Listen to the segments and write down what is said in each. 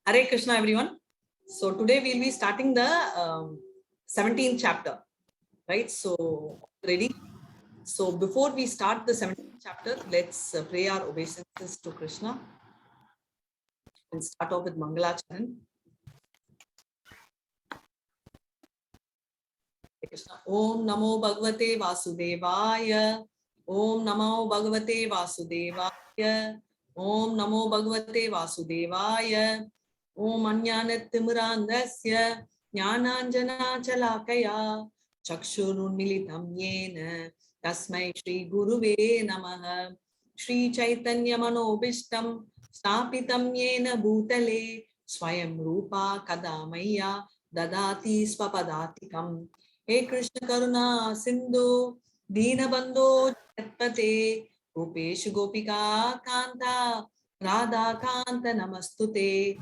Hare Krishna, everyone. So today we'll be starting the 17th chapter, right? So ready? So before we start the 17th chapter, let's pray our obeisances to Krishna. We'll start off with Mangalacharan. Krishna. Om Namo Bhagavate Vasudevaya. Om Namo Bhagavate Vasudevaya. Om Namo Bhagavate Vasudevaya. Om Anyanatimirandasya Jnananjana Chalakaya Chakshurunmilitam Yena Tasmai Shri Guruve Namaha. Shri Chaitanya Manobishtam Stapitam Yena Bhutale Swayam Rupa Kadamaya Dadati Swapadatikam. He Krishna Karuna Sindhu Deenabandho Jatpate Gopesh Gopika Kanta Radha Kanta Namastute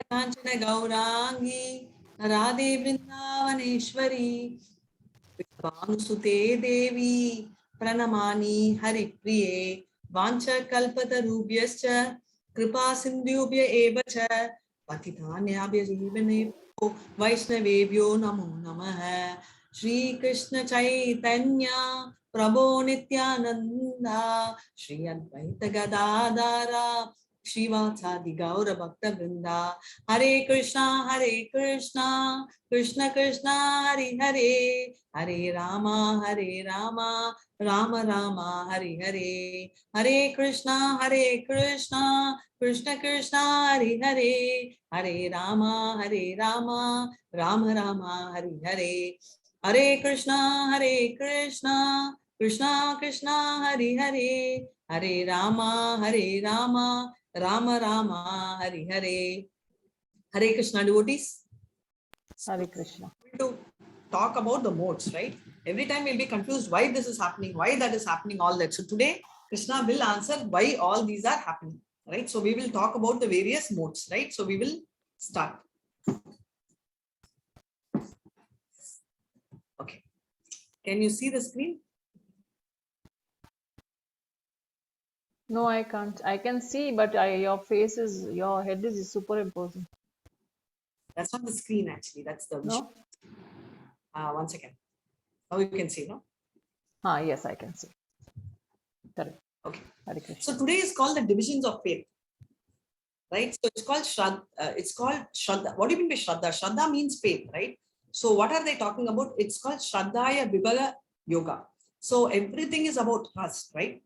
Kanchana Gaurangi Radhe Vrindavaneshwari Vansute Devi Pranamani Haripriye Vancha Kalpata Rubhyascha Kripa Sindhubhya Evacha Patitanyabhya Jivane Vaishnavebhyo Namo Namaha Shri Krishna Chaitanya Prabhu Nityananda Shri Advaita Gadadara Shrivasadi Gaura Bhakta Vrinda Hare Krishna Krishna Krishna Hare Hare Hare Rama Rama Rama Hare Hare Hare Krishna Krishna Krishna Hare Hare Hare Rama Rama Rama Hare Hare Hare Krishna Krishna Krishna Hare Hare Hare Rama Rama Rama Hare Hare. Hare Krishna devotees. Hare Krishna. To talk about the modes, right? Every time we'll be confused why this is happening, why that is happening, all that. So today Krishna will answer why all these are happening, right? So we will talk about the various modes, right? So we will start. Okay. Can you see the screen? No, I can't. I can see, but your head is superimposing. That's not the screen actually. That's the No. 1 second. Now you can see, no? Yes, I can see. Correct. Okay. Hare Krishna. So today is called the divisions of faith, right? So it's called Shraddha. It's called Shraddha. What do you mean by Shraddha? Shraddha means faith, right? So what are they talking about? It's called Shraddhaya Vibhaga Yoga. So everything is about trust, right?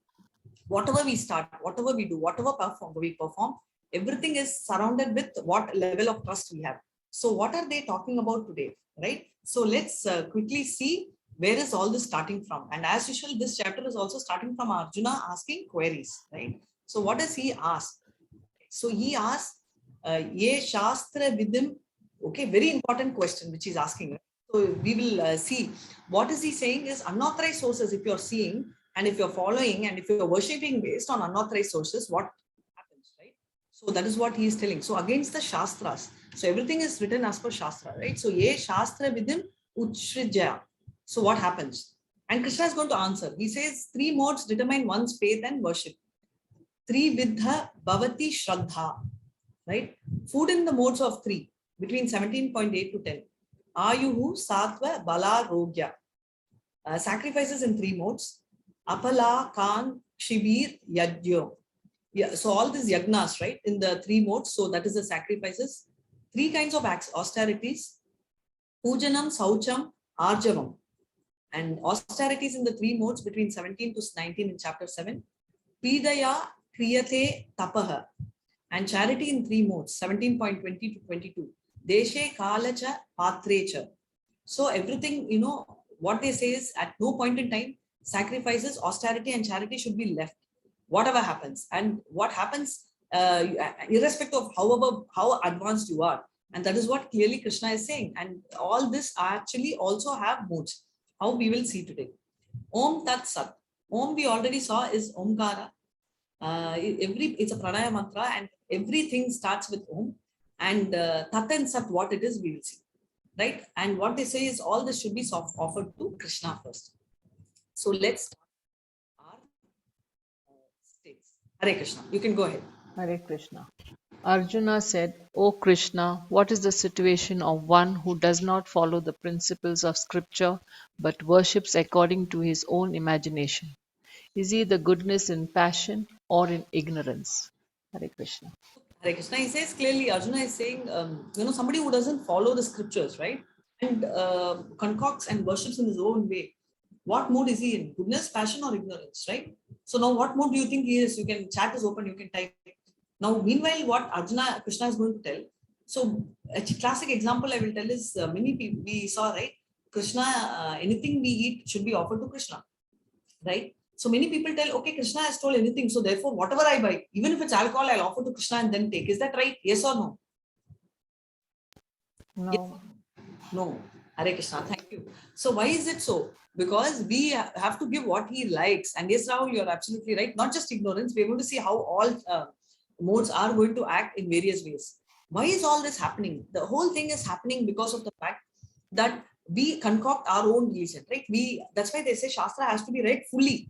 Whatever we start, whatever we do, whatever we perform, everything is surrounded with what level of trust we have. So what are they talking about today, right? So let's quickly see where is all this starting from. And as usual, this chapter is also starting from Arjuna asking queries, right? So what does he ask? So he asked, Ye Shastra Vidim, okay, very important question which he's asking. So we will see what is he saying is unauthorized sources. If you're seeing and if you're following and if you're worshipping based on unauthorized sources, what happens, right? So that is what he is telling. So against the Shastras, so everything is written as per Shastra, right? So Ye Shastra Vidim Uchrijaya. So what happens? And Krishna is going to answer. He says 3 modes determine one's faith and worship. Trividha Bhavati Shraddha, right? Food in the modes of 3 between 17.8 to 10. Ayuhu, Sattva, Bala, Rogya. Sacrifices in 3 modes. Apala, Kan, Shibir, Yajyo. Yeah, so all these yagnas, right, in the 3 modes. So that is the sacrifices. 3 kinds of austerities. Pujanam, Saucham, Arjavam. And austerities in the 3 modes between 17 to 19 in chapter 7. Pidaya, Kriyate, Tapaha. And charity in 3 modes, 17.20 to 22. Deshe, Kalacha, Patrecha. So everything, what they say is at no point in time, sacrifices, austerity and charity should be left, whatever happens. And what happens, irrespective of how advanced you are. And that is what clearly Krishna is saying. And all this actually also have modes, how we will see today. Om Tat Sat. Om we already saw is Omkara. It's a pranaya mantra and everything starts with Om. And Tat and Sat, what it is, we will see. Right? And what they say is all this should be offered to Krishna first. So let's start our states. Hare Krishna. You can go ahead. Hare Krishna. Arjuna said, O Krishna, what is the situation of one who does not follow the principles of scripture but worships according to his own imagination? Is he the goodness in passion or in ignorance? Hare Krishna. Hare Krishna, he says clearly, Arjuna is saying, somebody who doesn't follow the scriptures, right? And concocts and worships in his own way. What mood is he in? Goodness, passion, or ignorance, right? So now what mood do you think he is? You can, chat is open, you can type. Now, meanwhile, what Krishna is going to tell. So a classic example I will tell is many people we saw, right? Krishna, anything we eat should be offered to Krishna, right? So many people tell, okay, Krishna has told anything. So therefore, whatever I buy, even if it's alcohol, I'll offer to Krishna and then take. Is that right? Yes or no? Yes. No. No. Hare Krishna, thank you. So why is it so? Because we have to give what he likes. And yes, Rahul, you're absolutely right. Not just ignorance. We're going to see how all modes are going to act in various ways. Why is all this happening? The whole thing is happening because of the fact that we concoct our own religion, right? That's why they say Shastra has to be read fully,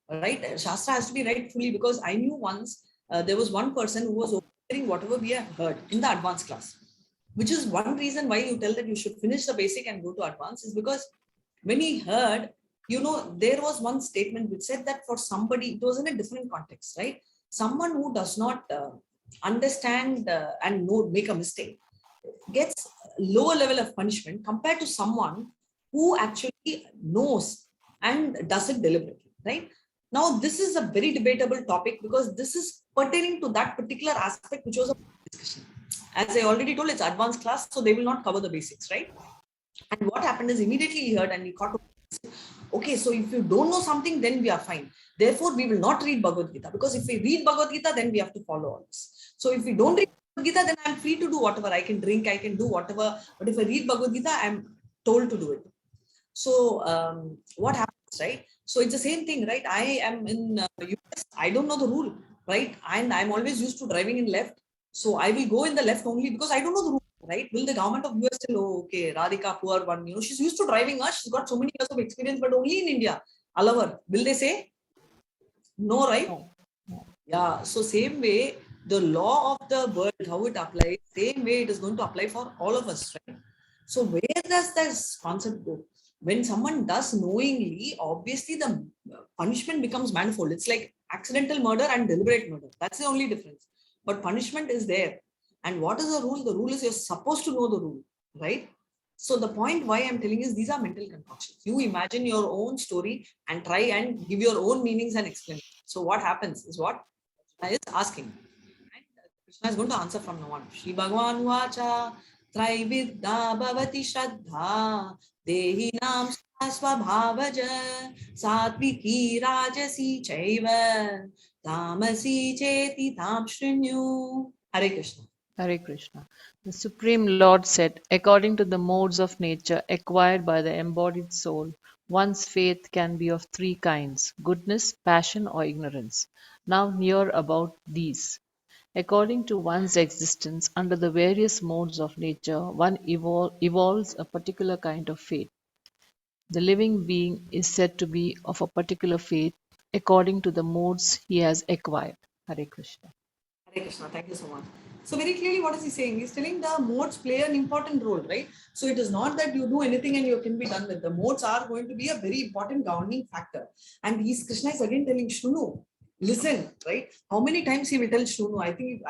right? Shastra has to be read fully, because I knew once there was one person who was overhearing whatever we have heard in the advanced class, which is one reason why you tell that you should finish the basic and go to advanced, is because when he heard, there was one statement which said that for somebody, it was in a different context, right? Someone who does not understand and make a mistake gets lower level of punishment compared to someone who actually knows and does it deliberately, right? Now, this is a very debatable topic because this is pertaining to that particular aspect which was a discussion. As I already told, it's advanced class, so they will not cover the basics, right? And what happened is immediately he heard and he caught, okay, so if you don't know something, then we are fine. Therefore, we will not read Bhagavad Gita, because if we read Bhagavad Gita, then we have to follow all this. So if we don't read Bhagavad Gita, then I'm free to do whatever. I can drink, I can do whatever. But if I read Bhagavad Gita, I'm told to do it. So what happens, right? So it's the same thing, right? I am in US. I don't know the rule, right? And I'm always used to driving in left. So I will go in the left only because I don't know the rule, right? Will the government of US tell, oh, okay, Radhika, poor one, she's used to driving us. She's got so many years of experience, but only in India. Allow her. Will they say? No, right? No. No. Yeah. So same way, the law of the world, how it applies, same way it is going to apply for all of us, right? So where does this concept go? When someone does knowingly, obviously the punishment becomes manifold. It's like accidental murder and deliberate murder. That's the only difference. But punishment is there. And what is the rule? The rule is you're supposed to know the rule, right? So the point why I'm telling is these are mental concoctions. You imagine your own story and try and give your own meanings and explain. So what happens is what Krishna is asking. And Krishna is going to answer from now on. Shri Bhagavan Vacha Traividya Bhavati Shraddha Dehinam Swabhavaja Satviki Rajasi Chaiva Tamasi Cheti Tam Shrinyu. Hare Krishna. Hare Krishna. The Supreme Lord said, according to the modes of nature acquired by the embodied soul, one's faith can be of three kinds: goodness, passion, or ignorance. Now hear about these. According to one's existence under the various modes of nature, one evolves a particular kind of faith. The living being is said to be of a particular faith according to the modes he has acquired. Hare Krishna. Hare Krishna, thank you so much. So very clearly, what is he saying? He's telling the modes play an important role, right? So it is not that you do anything and you can be done with. The modes are going to be a very important governing factor. And Krishna is again telling Shrunu, listen, right? How many times he will tell Shrunu? I think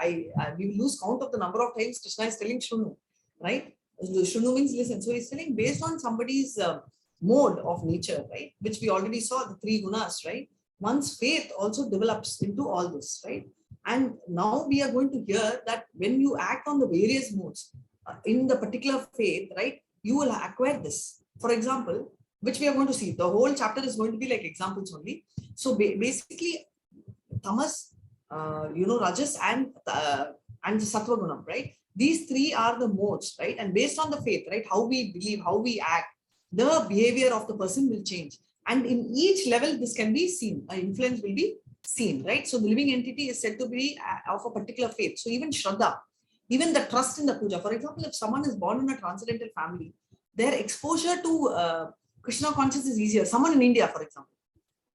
we will lose count of the number of times Krishna is telling Shrunu, right? Shrunu means listen. So he's telling based on somebody's mode of nature, right? Which we already saw, the three gunas, right? One's faith also develops into all this, right? And now we are going to hear that when you act on the various modes in the particular faith, right, you will acquire this. For example, which we are going to see. The whole chapter is going to be like examples only. So basically, tamas, rajas and the sattva gunam, right? These three are the modes, right? And based on the faith, right, how we believe, how we act, the behavior of the person will change. And in each level, this can be seen. Influence will be seen, right? So the living entity is said to be of a particular faith. So even Shraddha, even the trust in the puja. For example, if someone is born in a transcendental family, their exposure to Krishna consciousness is easier. Someone in India, for example,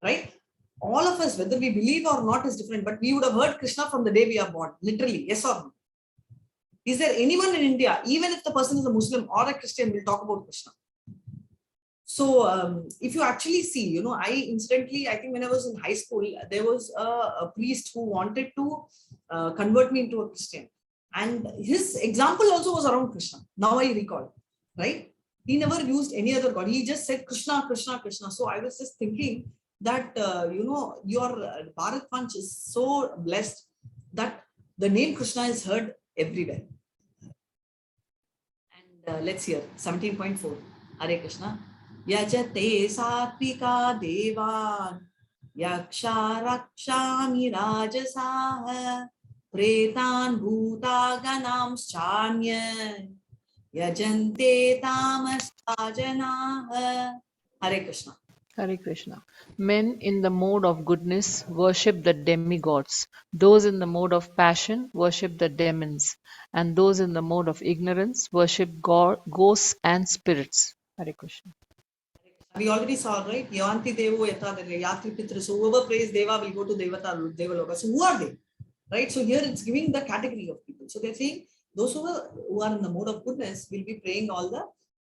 right? All of us, whether we believe or not is different, but we would have heard Krishna from the day we are born, literally, yes or no? Is there anyone in India, even if the person is a Muslim or a Christian, will talk about Krishna? So if you actually see, I think when I was in high school, there was a priest who wanted to convert me into a Christian. And his example also was around Krishna. Now I recall, right? He never used any other God. He just said Krishna, Krishna, Krishna. So I was just thinking that, your Bharat Panch is so blessed that the name Krishna is heard everywhere. And let's hear 17.4. Hare Krishna. Yajate satvika devan yaksha rakshami rajasaha pretan bhuta ganams chanya yajante tamasajanaha. Hare Krishna. Hare Krishna. Men in the mode of goodness worship the demigods. Those in the mode of passion worship the demons. And those in the mode of ignorance worship ghosts and spirits. Hare Krishna. We already saw, right? Yavanti Devo Yata Yatri Pitra. So whoever prays Deva will go to Devaloka. So who are they? Right? So here it's giving the category of people. So they're saying those who are in the mode of goodness will be praying all the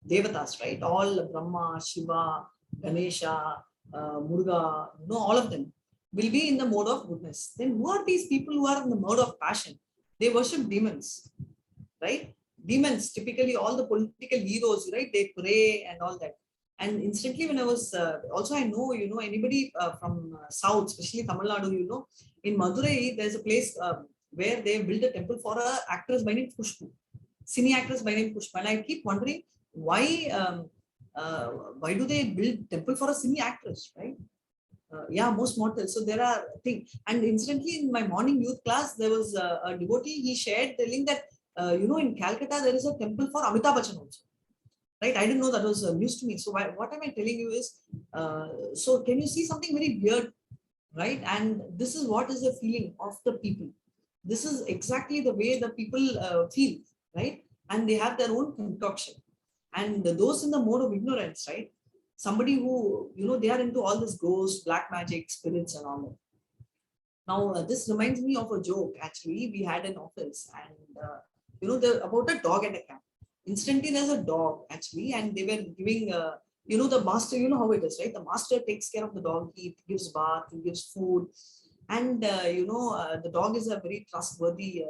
Devatas, right? All Brahma, Shiva, Ganesha, Muruga, all of them will be in the mode of goodness. Then who are these people who are in the mode of passion? They worship demons, right? Demons, typically all the political heroes, right? They pray and all that. And instantly when I was, also I know, anybody from South, especially Tamil Nadu, in Madurai, there's a place where they built a temple for an actress by name Pushpu, cine actress by name Pushpa. And I keep wondering why do they build temple for a cine actress, right? Most mortals. So there are things. And instantly in my morning youth class, there was a devotee, he shared telling that, in Calcutta, there is a temple for Amitabh Bachchan also. Right? I didn't know that was news to me. So what am I telling you is, so can you see something very weird, right? And this is what is the feeling of the people. This is exactly the way the people feel, right? And they have their own concoction. And those in the mode of ignorance, right? Somebody who, they are into all this ghost, black magic, spirits and all that. Now, this reminds me of a joke, actually, we had in office. And, about a dog and a cat. Instantly there's a dog actually, and they were giving the master, how it is, right? The master takes care of the dog, he gives bath, he gives food, and the dog is a very trustworthy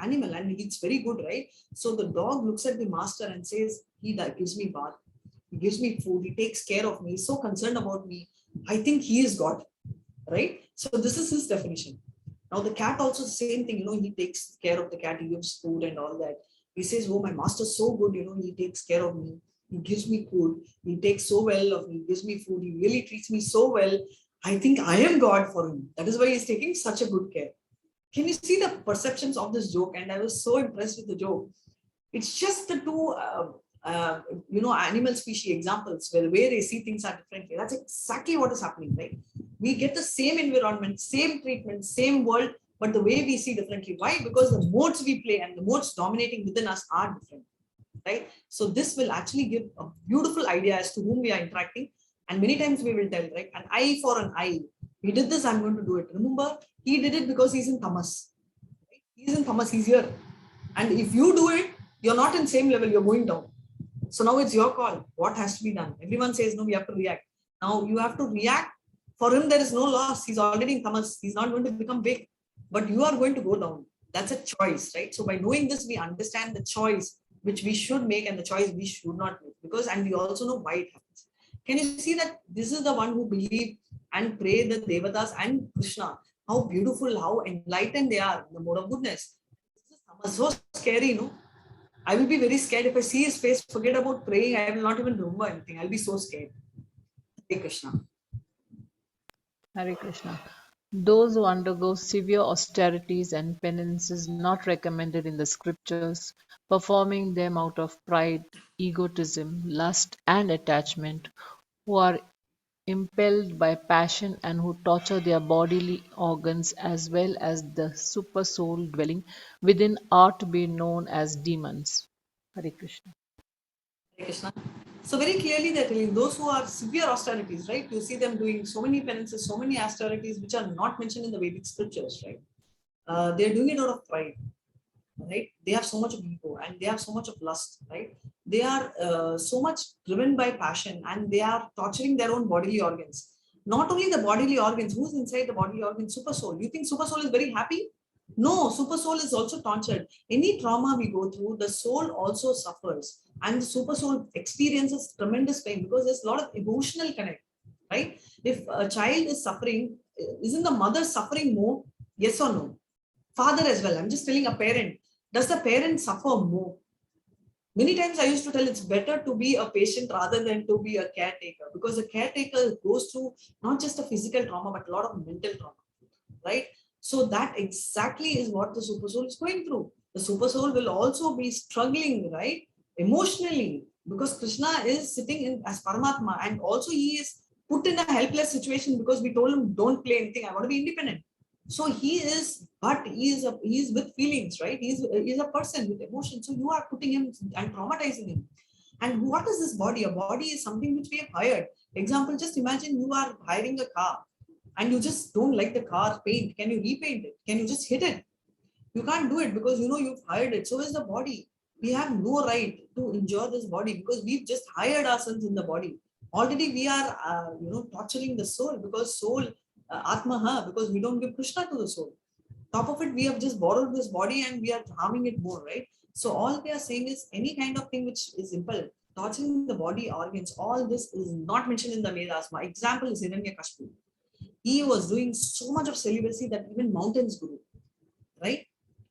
animal, and it's very good, right? So the dog looks at the master and says, he gives me bath, he gives me food, he takes care of me, he's so concerned about me, I think he is God, right? So this is his definition. Now the cat also the same thing, he takes care of the cat, he gives food and all that. He says, oh, my master's so good, he takes care of me. He gives me food. He takes so well of me. He gives me food. He really treats me so well. I think I am God for him. That is why he's taking such a good care. Can you see the perceptions of this joke? And I was so impressed with the joke. It's just the two, animal species examples where the way they see things are differently. That's exactly what is happening, right? We get the same environment, same treatment, same world, but the way we see differently. Why? Because the modes we play and the modes dominating within us are different, right? So this will actually give a beautiful idea as to whom we are interacting. And many times we will tell, right? An eye for an eye. He did this, I'm going to do it. Remember, he did it because he's in tamas. Right? He's in tamas, he's here. And if you do it, you're not in same level, you're going down. So now it's your call. What has to be done? Everyone says, no, we have to react. Now you have to react. For him, there is no loss. He's already in tamas. He's not going to become big. But you are going to go down. That's a choice, right? So by knowing this, we understand the choice which we should make and the choice we should not make. And we also know why it happens. Can you see that this is the one who believe and pray the Devatas and Krishna? How beautiful, how enlightened they are in the mode of goodness. This is so scary, I will be very scared if I see his face, forget about praying. I will not even remember anything. I'll be so scared. Hare Krishna. Hare Krishna. Those who undergo severe austerities and penances not recommended in the scriptures, performing them out of pride, egotism, lust, and attachment, who are impelled by passion and who torture their bodily organs as well as the super soul dwelling within are to be known as demons. Hare Krishna. Hare Krishna. So very clearly they're telling those who are severe austerities, right? You see them doing so many penances, so many austerities which are not mentioned in the Vedic scriptures, right? They're doing it out of pride. right? They have so much of ego and they have so much of lust, right? They are so much driven by passion and they are torturing their own bodily organs. Not only the bodily organs, who's inside the bodily organs? Super soul. You think super soul is very happy? No, super soul is also tortured. Any trauma we go through, the soul also suffers, and the super soul experiences tremendous pain because there's a lot of emotional connect, right? If a child is suffering, isn't the mother suffering more? Yes or no? Father as well. I'm just telling a parent. Does the parent suffer more? Many times I used to tell it's better to be a patient rather than to be a caretaker because the caretaker goes through not just a physical trauma but a lot of mental trauma, right? So that exactly is what the super soul is going through. The super soul will also be struggling, right? Emotionally, because Krishna is sitting in as Paramatma and also he is put in a helpless situation because we told him don't play anything. I want to be independent. So he is, but he is with feelings, right? He's a person with emotions. So you are putting him and traumatizing him. And what is this body? A body is something which we have hired. Example, just imagine you are hiring a car and you just don't like the car paint. Can you repaint it? Can you just hit it? You can't do it because you know you've hired it. So is the body. We have no right to enjoy this body because we've just hired ourselves in the body. Already we are, torturing the soul because soul, Atmaha, because we don't give Krishna to the soul. Top of it, we have just borrowed this body and we are harming it more, right? So all we are saying is any kind of thing which is simple, torturing the body organs, all this is not mentioned in the Vedas. My example is Hiranyakashipu. He was doing so much of celibacy that even mountains grew, right?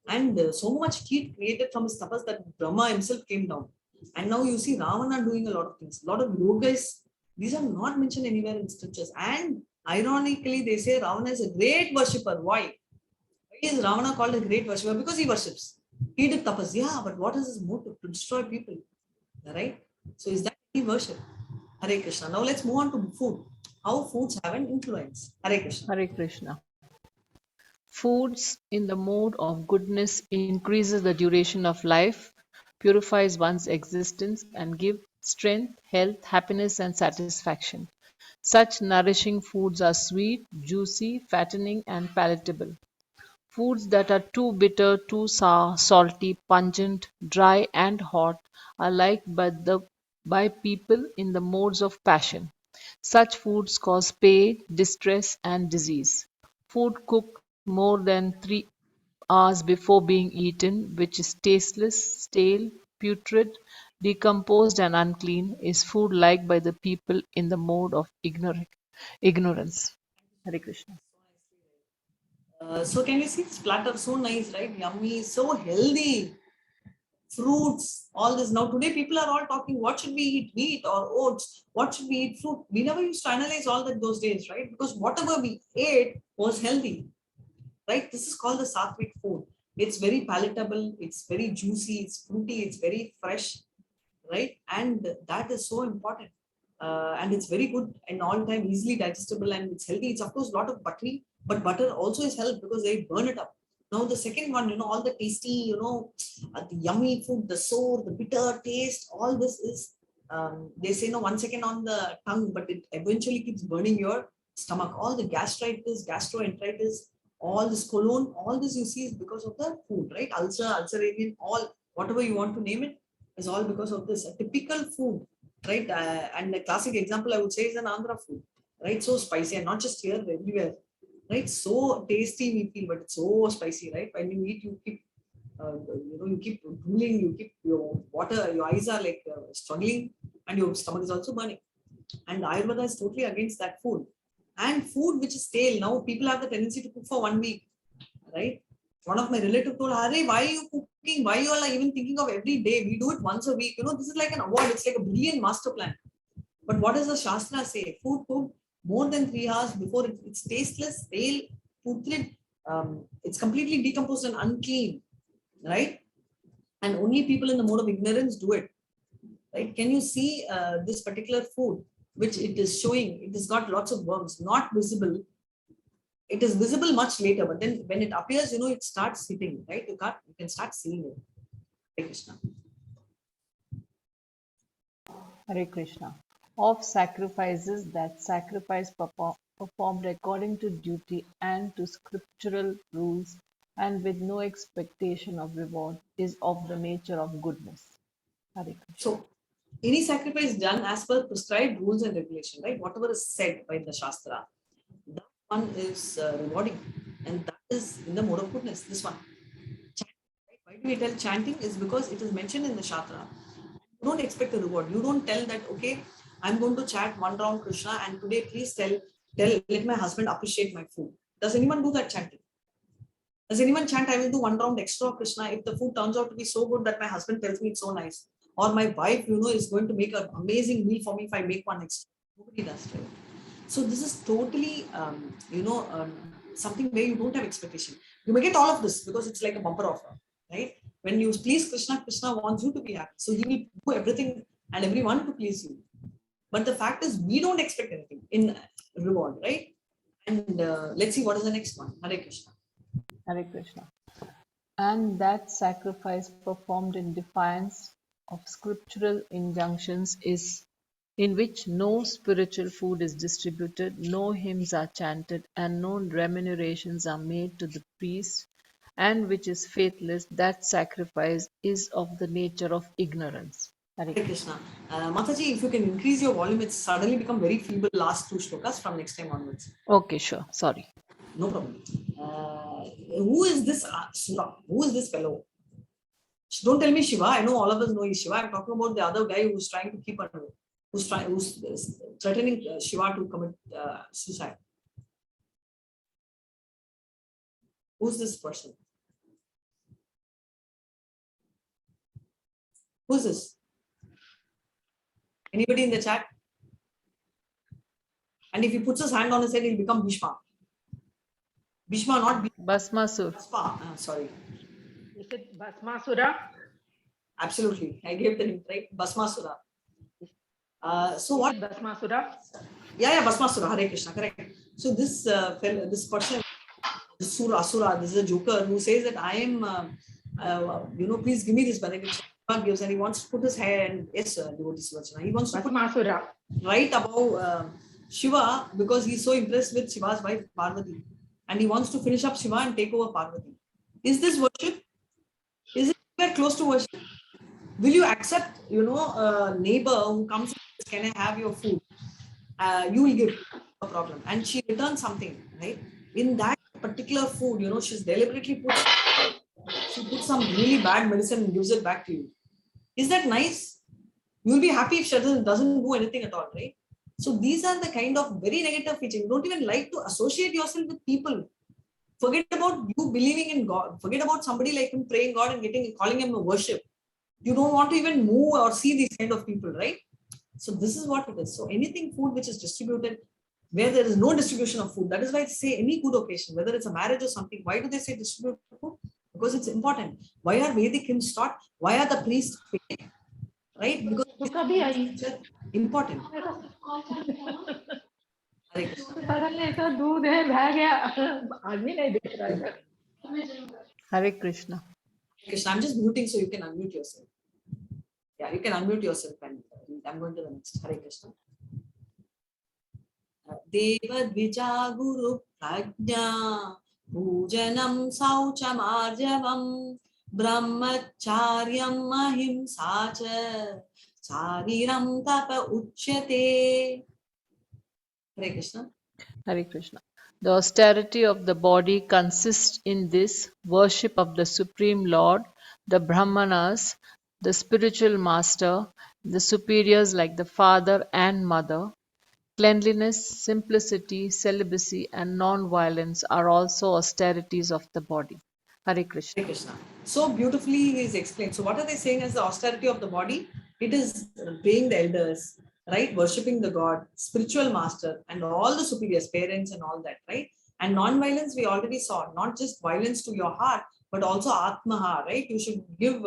And so much heat created from his tapas that Brahma himself came down. And now you see Ravana doing a lot of things, a lot of yogas. These are not mentioned anywhere in scriptures. And ironically, they say Ravana is a great worshipper. Why? Why is Ravana called a great worshipper? Because he worships. He did tapas. Yeah, but what is his motive? To destroy people. Right? So is that he worship? Hare Krishna. Now let's move on to food. How foods have an influence. Hare Krishna. Hare Krishna. Foods in the mode of goodness increases the duration of life, purifies one's existence, and give strength, health, happiness, and satisfaction. Such nourishing foods are sweet, juicy, fattening, and palatable. Foods that are too bitter, too sour, salty, pungent, dry, and hot are liked by people in the modes of passion. Such foods cause pain, distress, and disease. Food cooked more than 3 hours before being eaten, which is tasteless, stale, putrid, decomposed, and unclean, is food liked by the people in the mode of ignorance. Hare Krishna. So can you see this platter? So nice, right? Yummy, so healthy. Fruits, all this. Now today people are all talking, what should we eat? Wheat or oats? What should we eat? Fruit. We never used to analyze all that those days, right? Because whatever we ate was healthy, right? This is called the sattvic food. It's very palatable, it's very juicy, it's fruity, it's very fresh, right? And that is so important. And it's very good and all time easily digestible and it's healthy. It's of course a lot of buttery, but butter also is health because they burn it up. Now the second one, all the tasty, the yummy food, the sour, the bitter taste, all this is, they say no 1 second on the tongue, but it eventually keeps burning your stomach. All the gastritis, gastroenteritis, all this colon, all this you see is because of the food, right? Ulcer, ulcerarian, all whatever you want to name it is all because of this. A typical food, right? And a classic example I would say is an Andhra food, right? So spicy and not just here, everywhere, right? So tasty we feel, but it's so spicy, right? When you eat, you keep, you keep drooling, you keep your water, your eyes are like struggling, and your stomach is also burning. And Ayurveda is totally against that food. And food which is stale, now people have the tendency to cook for 1 week, right? One of my relatives told, Hare, why are you cooking? Why you all are even thinking of every day? We do it once a week. This is like an award. It's like a brilliant master plan. But what does the Shastra say? Food cooked more than 3 hours before it's tasteless, stale, putrid, it's completely decomposed and unclean, right? And only people in the mode of ignorance do it, right? Can you see this particular food, which it is showing? It has got lots of worms, not visible. It is visible much later, but then when it appears, it starts hitting, right? You can start seeing it. Hare Krishna. Hare Krishna. Of sacrifices, that sacrifice performed according to duty and to scriptural rules and with no expectation of reward, is of the nature of goodness. Hare Krishna. So any sacrifice done as per prescribed rules and regulation, right? Whatever is said by the Shastra, that one is rewarding, and that is in the mode of goodness. This one. Right? Why do we tell chanting? Is because it is mentioned in the Shastra. You don't expect a reward. You don't tell that, okay, I'm going to chant one round Krishna, and today please let my husband appreciate my food. Does anyone do that chanting? Does anyone chant, I will do one round extra Krishna if the food turns out to be so good that my husband tells me it's so nice? Or my wife, is going to make an amazing meal for me if I make one extra. Nobody does, right? So this is totally, something where you don't have expectation. You may get all of this because it's like a bumper offer, right? When you please Krishna, Krishna wants you to be happy. So he will do everything and everyone to please you. But the fact is, we don't expect anything in reward, right? And let's see what is the next one. Hare Krishna. Hare Krishna. And that sacrifice performed in defiance of scriptural injunctions is in which no spiritual food is distributed, no hymns are chanted, and no remunerations are made to the priest, and which is faithless, that sacrifice is of the nature of ignorance. Hare Hare Krishna. Mataji, if you can increase your volume, it's suddenly become very feeble last two shlokas from next time onwards. Okay, sure. Sorry. No problem. Who is this Sura? Who is this fellow? Don't tell me Shiva. I know all of us know he's Shiva. I'm talking about the other guy who's trying to keep under, who's threatening Shiva to commit suicide. Who's this person? Who's this? Anybody in the chat? And if he puts his hand on his head, he'll become Bhishma. Bhishma, not Bhasmasur. Sorry. Is it Bhasmasura? Absolutely. I gave the name, right? Bhasmasura. So what? Bhasmasura? Yeah, Bhasmasura. Hare Krishna, correct. So this this person, Asura, this is a joker who says that I am, please give me this benediction. Gives and he wants to put his hand, yes, devotee Sivachana. He wants to put right above Shiva because he's so impressed with Shiva's wife Parvati. And he wants to finish up Shiva and take over Parvati. Is this worship? Is it close to worship? Will you accept, a neighbor who comes and says, can I have your food? You will give a problem. And she returns something, right? In that particular food, she's deliberately put some really bad medicine and gives it back to you. Is that nice? You'll be happy if she doesn't do anything at all, right? So these are the kind of very negative features. You don't even like to associate yourself with people. Forget about you believing in God. Forget about somebody like him praying God and calling him a worship. You don't want to even move or see these kind of people, right? So this is what it is. So anything food which is distributed, where there is no distribution of food, that is why I say any good occasion, whether it's a marriage or something, why do they say distribute food? Because it's important. Why are Vedic hymns taught? Why are the priests paid? Right? Because it's important. Hare Krishna. Krishna, I'm just muting so you can unmute yourself. Yeah, you can unmute yourself and I'm going to the next. Hare Krishna. Deva Dvija Guru Prajna Pujanam Sauchamarjavam Brahmacharyam Ahimsacha Sariram Tapa Uchyate. Hare Krishna. Hare Krishna. The austerity of the body consists in this worship of the Supreme Lord, the Brahmanas, the spiritual master, the superiors like the father and mother. Cleanliness, simplicity, celibacy, and non-violence are also austerities of the body. Hare Krishna. Hare Krishna. So beautifully he is explained. So what are they saying as the austerity of the body? It is obeying the elders, right? Worshipping the God, spiritual master, and all the superiors, parents, and all that, right? And non-violence we already saw, not just violence to your heart, but also atmaha, right? You should give,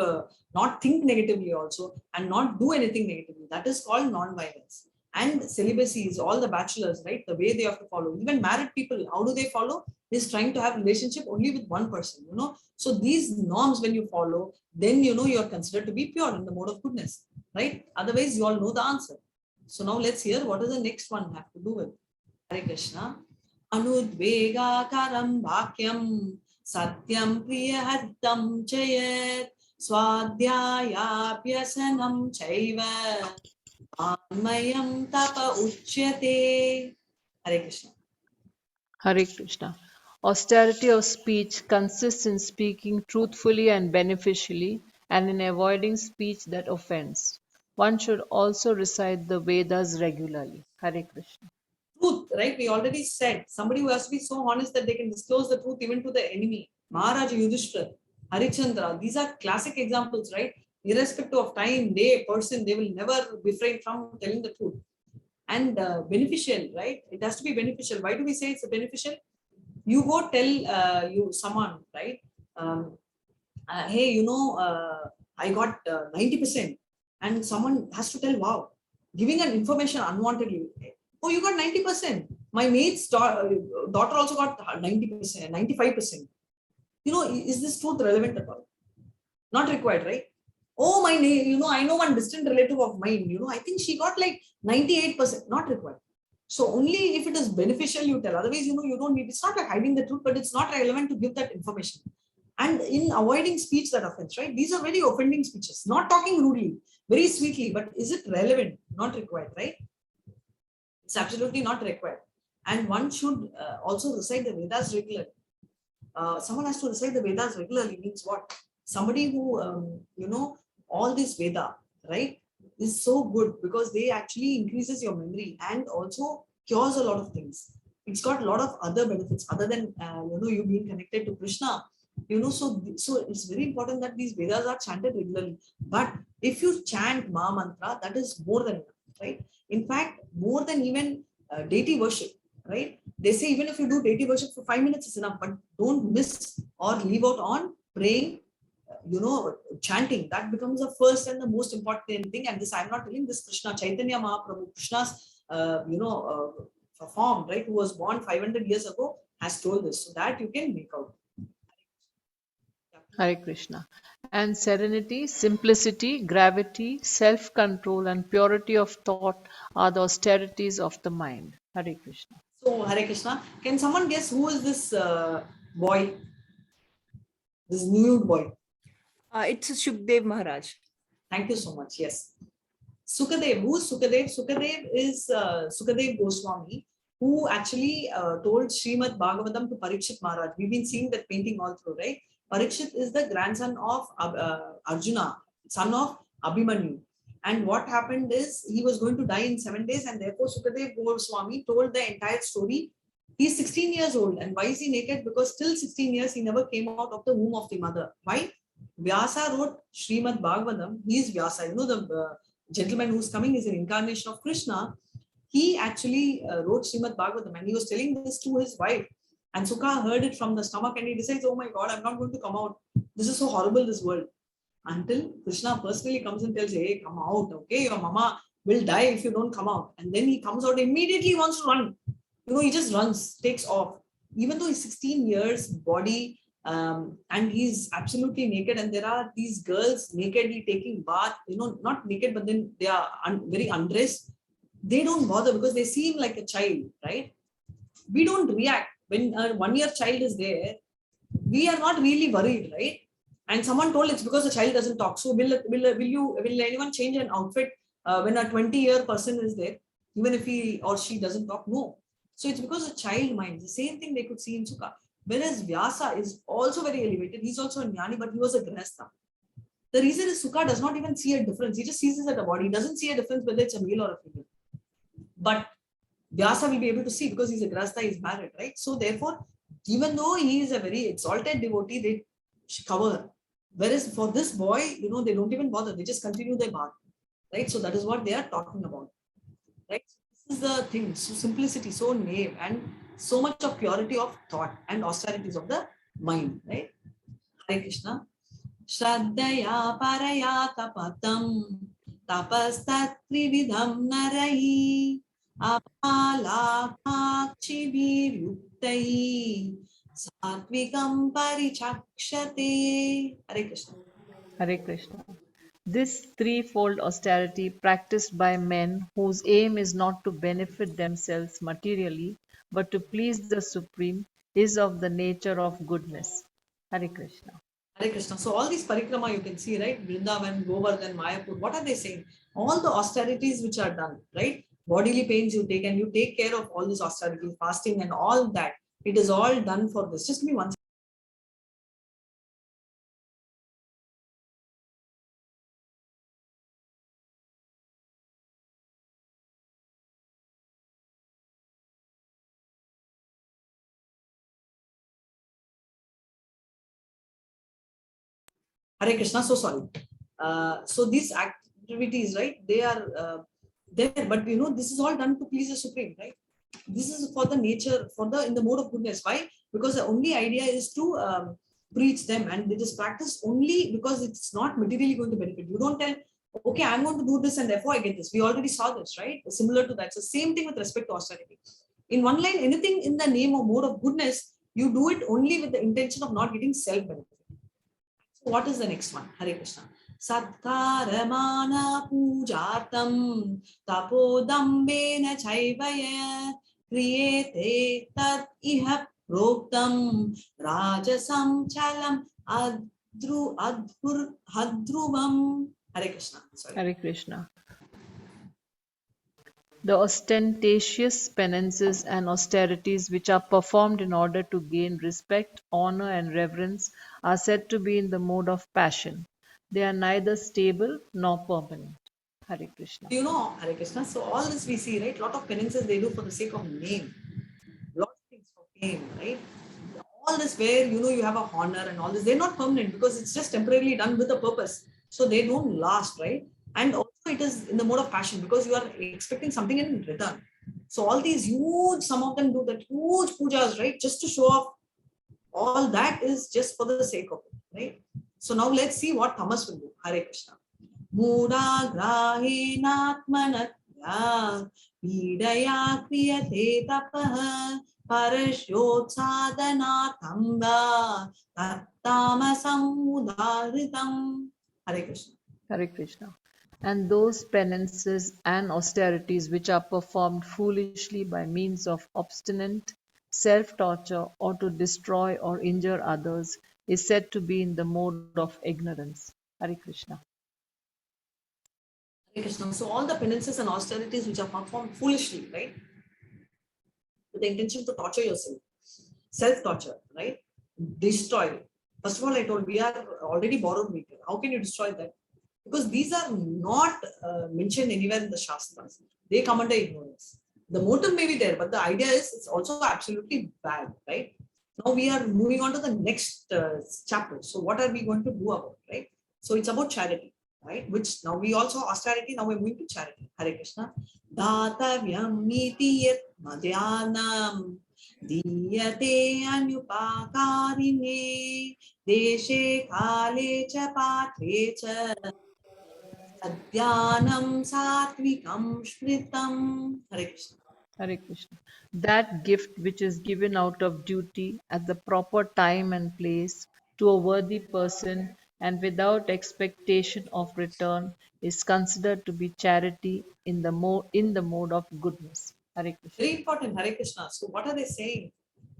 not think negatively also, and not do anything negatively. That is called non-violence. And celibacy is all the bachelors, right? The way they have to follow. Even married people, how do they follow? Is trying to have relationship only with one person, So these norms, when you follow, then you are considered to be pure in the mode of goodness, right? Otherwise, you all know the answer. So now let's hear what does the next one have to do with. Hare Krishna. Anudvega karam bhakyam Satyam Priyahartam Chayat Swadhyayabhyasanam Chaiva Anmayam Tapa Uchyate. Hare Krishna. Hare Krishna. Austerity of speech consists in speaking truthfully and beneficially, and in avoiding speech that offends. One should also recite the Vedas regularly. Hare Krishna. Truth, right? We already said somebody who has to be so honest that they can disclose the truth even to the enemy. Maharaja Yudhishthira, Harichandra, these are classic examples, right? Irrespective of time, day, person, they will never refrain from telling the truth. And beneficial, right? It has to be beneficial. Why do we say it's beneficial? You go tell you someone, right? Hey, I got 90%, and someone has to tell, wow, giving an information unwantedly. Oh, you got 90%. My mate's daughter also got 90%, 95%. Is this truth relevant at all? Not required, right? Oh, my name, I know one distant relative of mine, I think she got like 98%, not required. So only if it is beneficial, you tell. Otherwise, you don't need, it's not like hiding the truth, but it's not relevant to give that information. And in avoiding speech that offends, right? These are very offending speeches, not talking rudely, very sweetly, but is it relevant? Not required, right? It's absolutely not required. And one should also recite the Vedas regularly. Someone has to recite the Vedas regularly means what? Somebody who, all this Veda, right, is so good because they actually increases your memory and also cures a lot of things. It's got a lot of other benefits other than, you being connected to Krishna. So it's very important that these Vedas are chanted regularly. But if you chant Ma Mantra, that is more than enough, right? In fact, more than even deity worship, right? They say even if you do deity worship for 5 minutes is enough, but don't miss or leave out on praying, chanting. That becomes the first and the most important thing. And this, I'm not telling this Krishna, Chaitanya Mahaprabhu, Krishna's, form, right, who was born 500 years ago, has told this, so that you can make out. Hare Krishna. And serenity, simplicity, gravity, self control, and purity of thought are the austerities of the mind. Hare Krishna. So, Hare Krishna, can someone guess who is this boy? This nude boy. It's Shukdev Maharaj. Thank you so much. Yes. Sukadev. Who is Sukadev? Sukadev is Sukadev Goswami, who actually told Srimad Bhagavatam to Parikshit Maharaj. We've been seeing that painting all through, right? Parikshit is the grandson of Arjuna, son of Abhimanyu. And what happened is he was going to die in 7 days, and therefore Sukadev Goswami told the entire story. He's 16 years old. And why is he naked? Because till 16 years, he never came out of the womb of the mother. Why? Vyasa wrote Srimad Bhagavatam. He is Vyasa. The gentleman who's coming is an incarnation of Krishna. He actually wrote Srimad Bhagavatam, and he was telling this to his wife. And Sukha heard it from the stomach, and he decides, oh my God, I'm not going to come out. This is so horrible, this world. Until Krishna personally comes and tells, hey, come out, okay? Your mama will die if you don't come out. And then he comes out, immediately wants to run. He just runs, takes off. Even though he's 16 years, body, and he's absolutely naked, and there are these girls nakedly taking bath, not naked, but then they are very undressed. They don't bother because they see him like a child, right? We don't react when a 1-year child is there. We are not really worried, right? And someone told it's because the child doesn't talk. So will anyone change an outfit when a 20-year person is there, even if he or she doesn't talk? No. So it's because the child minds. The same thing they could see in Sukha. Whereas Vyasa is also very elevated. He's also a jnani, but he was a grihastha. The reason is Sukha does not even see a difference. He just sees this at a body. He doesn't see a difference whether it's a male or a female. But Vyasa will be able to see because he's a grihastha, he's married, right? So therefore, even though he is a very exalted devotee, they cover. Whereas for this boy, they don't even bother. They just continue their bath, right? So that is what they are talking about, right? This is the thing. So simplicity, so naive, and so much of purity of thought and austerities of the mind, right? Hare Krishna. Shraddhaya paraya tapatam tapastat trividham narai apalakakshibhir yuktai satvikam parichakshate. Hare Krishna. Hare Krishna. This threefold austerity practiced by men whose aim is not to benefit themselves materially but to please the Supreme is of the nature of goodness. Hare Krishna. Hare Krishna. So all these parikrama you can see, right? Vrindavan, Govardhan, Mayapur, what are they saying? All the austerities which are done, right? Bodily pains you take and you take care of all these austerities, fasting and all that. It is all done for this. Just give me one. Hare Krishna, so sorry. So these activities, right, they are there, but you know, this is all done to please the Supreme, right? This is for the nature, for the in the mode of goodness. Why? Because the only idea is to preach them, and it is practiced only because it's not materially going to benefit. You don't tell, okay, I'm going to do this, and therefore I get this. We already saw this, right? Similar to that. So same thing with respect to austerity. In one line, anything in the name or mode of goodness, you do it only with the intention of not getting self benefit. What is the next one? Hare Krishna. Satkaramana pujatam tapodambena chaivaya kriyete tat iha proktam rajasam chalam hadruvam. Hare Krishna. Sorry. Hare Krishna. The ostentatious penances and austerities which are performed in order to gain respect, honor, and reverence are said to be in the mode of passion. They are neither stable nor permanent. Hare Krishna. You know, Hare Krishna. So all this we see, right? Lot of penances they do for the sake of name. Lot of things for fame, right? All this where you know you have a honor and all this, they're not permanent because it's just temporarily done with a purpose. So they don't last, right? And also it is in the mode of passion because you are expecting something in return. So all these huge, some of them do that huge pujas, right? Just to show off. All that is just for the sake of it, right? So now let's see what Thomas will do. Hare Krishna. Mura grahinatmanatya pidaya kriyate tapaha parashyotsādanathamba tattamasam udaritam. Hare Krishna. Hare Krishna. And those penances and austerities which are performed foolishly by means of obstinate self-torture or to destroy or injure others is said to be in the mode of ignorance. Hare Krishna. Hare Krishna. So all the penances and austerities which are performed foolishly, right? With the intention to torture yourself, self-torture, right? Destroy. First of all, I told we are already borrowed maker. How can you destroy that? Because these are not mentioned anywhere in the Shastras. They come under ignorance. The motive may be there, but the idea is it's also absolutely bad, right? Now we are moving on to the next chapter. So what are we going to do about, right? So it's about charity, right? Which now we also austerity. Now we're moving to charity. Hare Krishna. Datavyam niti yat madhyanam diyate anyupakarine deshe kale cha patre cha sadhyanam satvikam shritam. Hare Krishna. Hare Krishna. That gift which is given out of duty at the proper time and place to a worthy person and without expectation of return is considered to be charity in the mode of goodness. Hare Krishna. Very important, Hare Krishna. So what are they saying?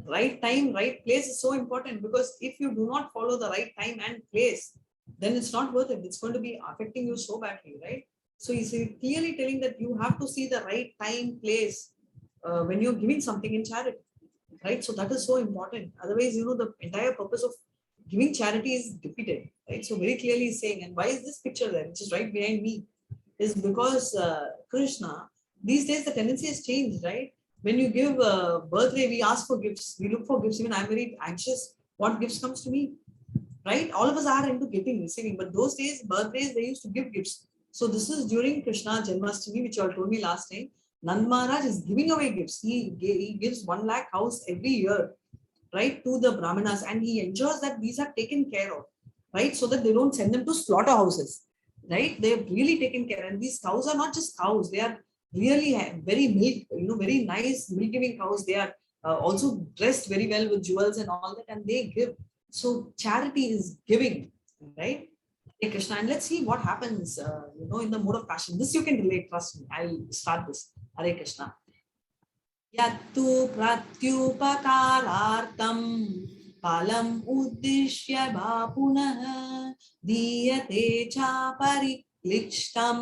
Right time, right place is so important because if you do not follow the right time and place, then it's not worth it. It's going to be affecting you so badly, right? So he's clearly telling that you have to see the right time, place when you're giving something in charity, right? So that is so important. Otherwise, you know, the entire purpose of giving charity is defeated, right? So very clearly he's saying, and why is this picture there, which is right behind me, is because Krishna, these days the tendency has changed, right? When you give birthday, we ask for gifts, we look for gifts. Even I'm very anxious what gifts comes to me, right? All of us are into getting, receiving, but those days, birthdays, they used to give gifts. So this is during Krishna Janmashtami, which you all told me last time. Nand Maharaj is giving away gifts. He gives 1 lakh house every year, right, to the Brahmanas, and he ensures that these are taken care of, right, so that they don't send them to slaughterhouses, right? They're really taken care, and these cows are not just cows; they are really very milk, you know, very nice milk-giving cows. They are also dressed very well with jewels and all that, and they give. So charity is giving, right? Hare Krishna, and let's see what happens, you know, in the mode of passion. This you can relate. Trust me. I'll start this. Hare Krishna. Yattu pratyupakarartam kalam uddishya va punah diyate cha pariklichtam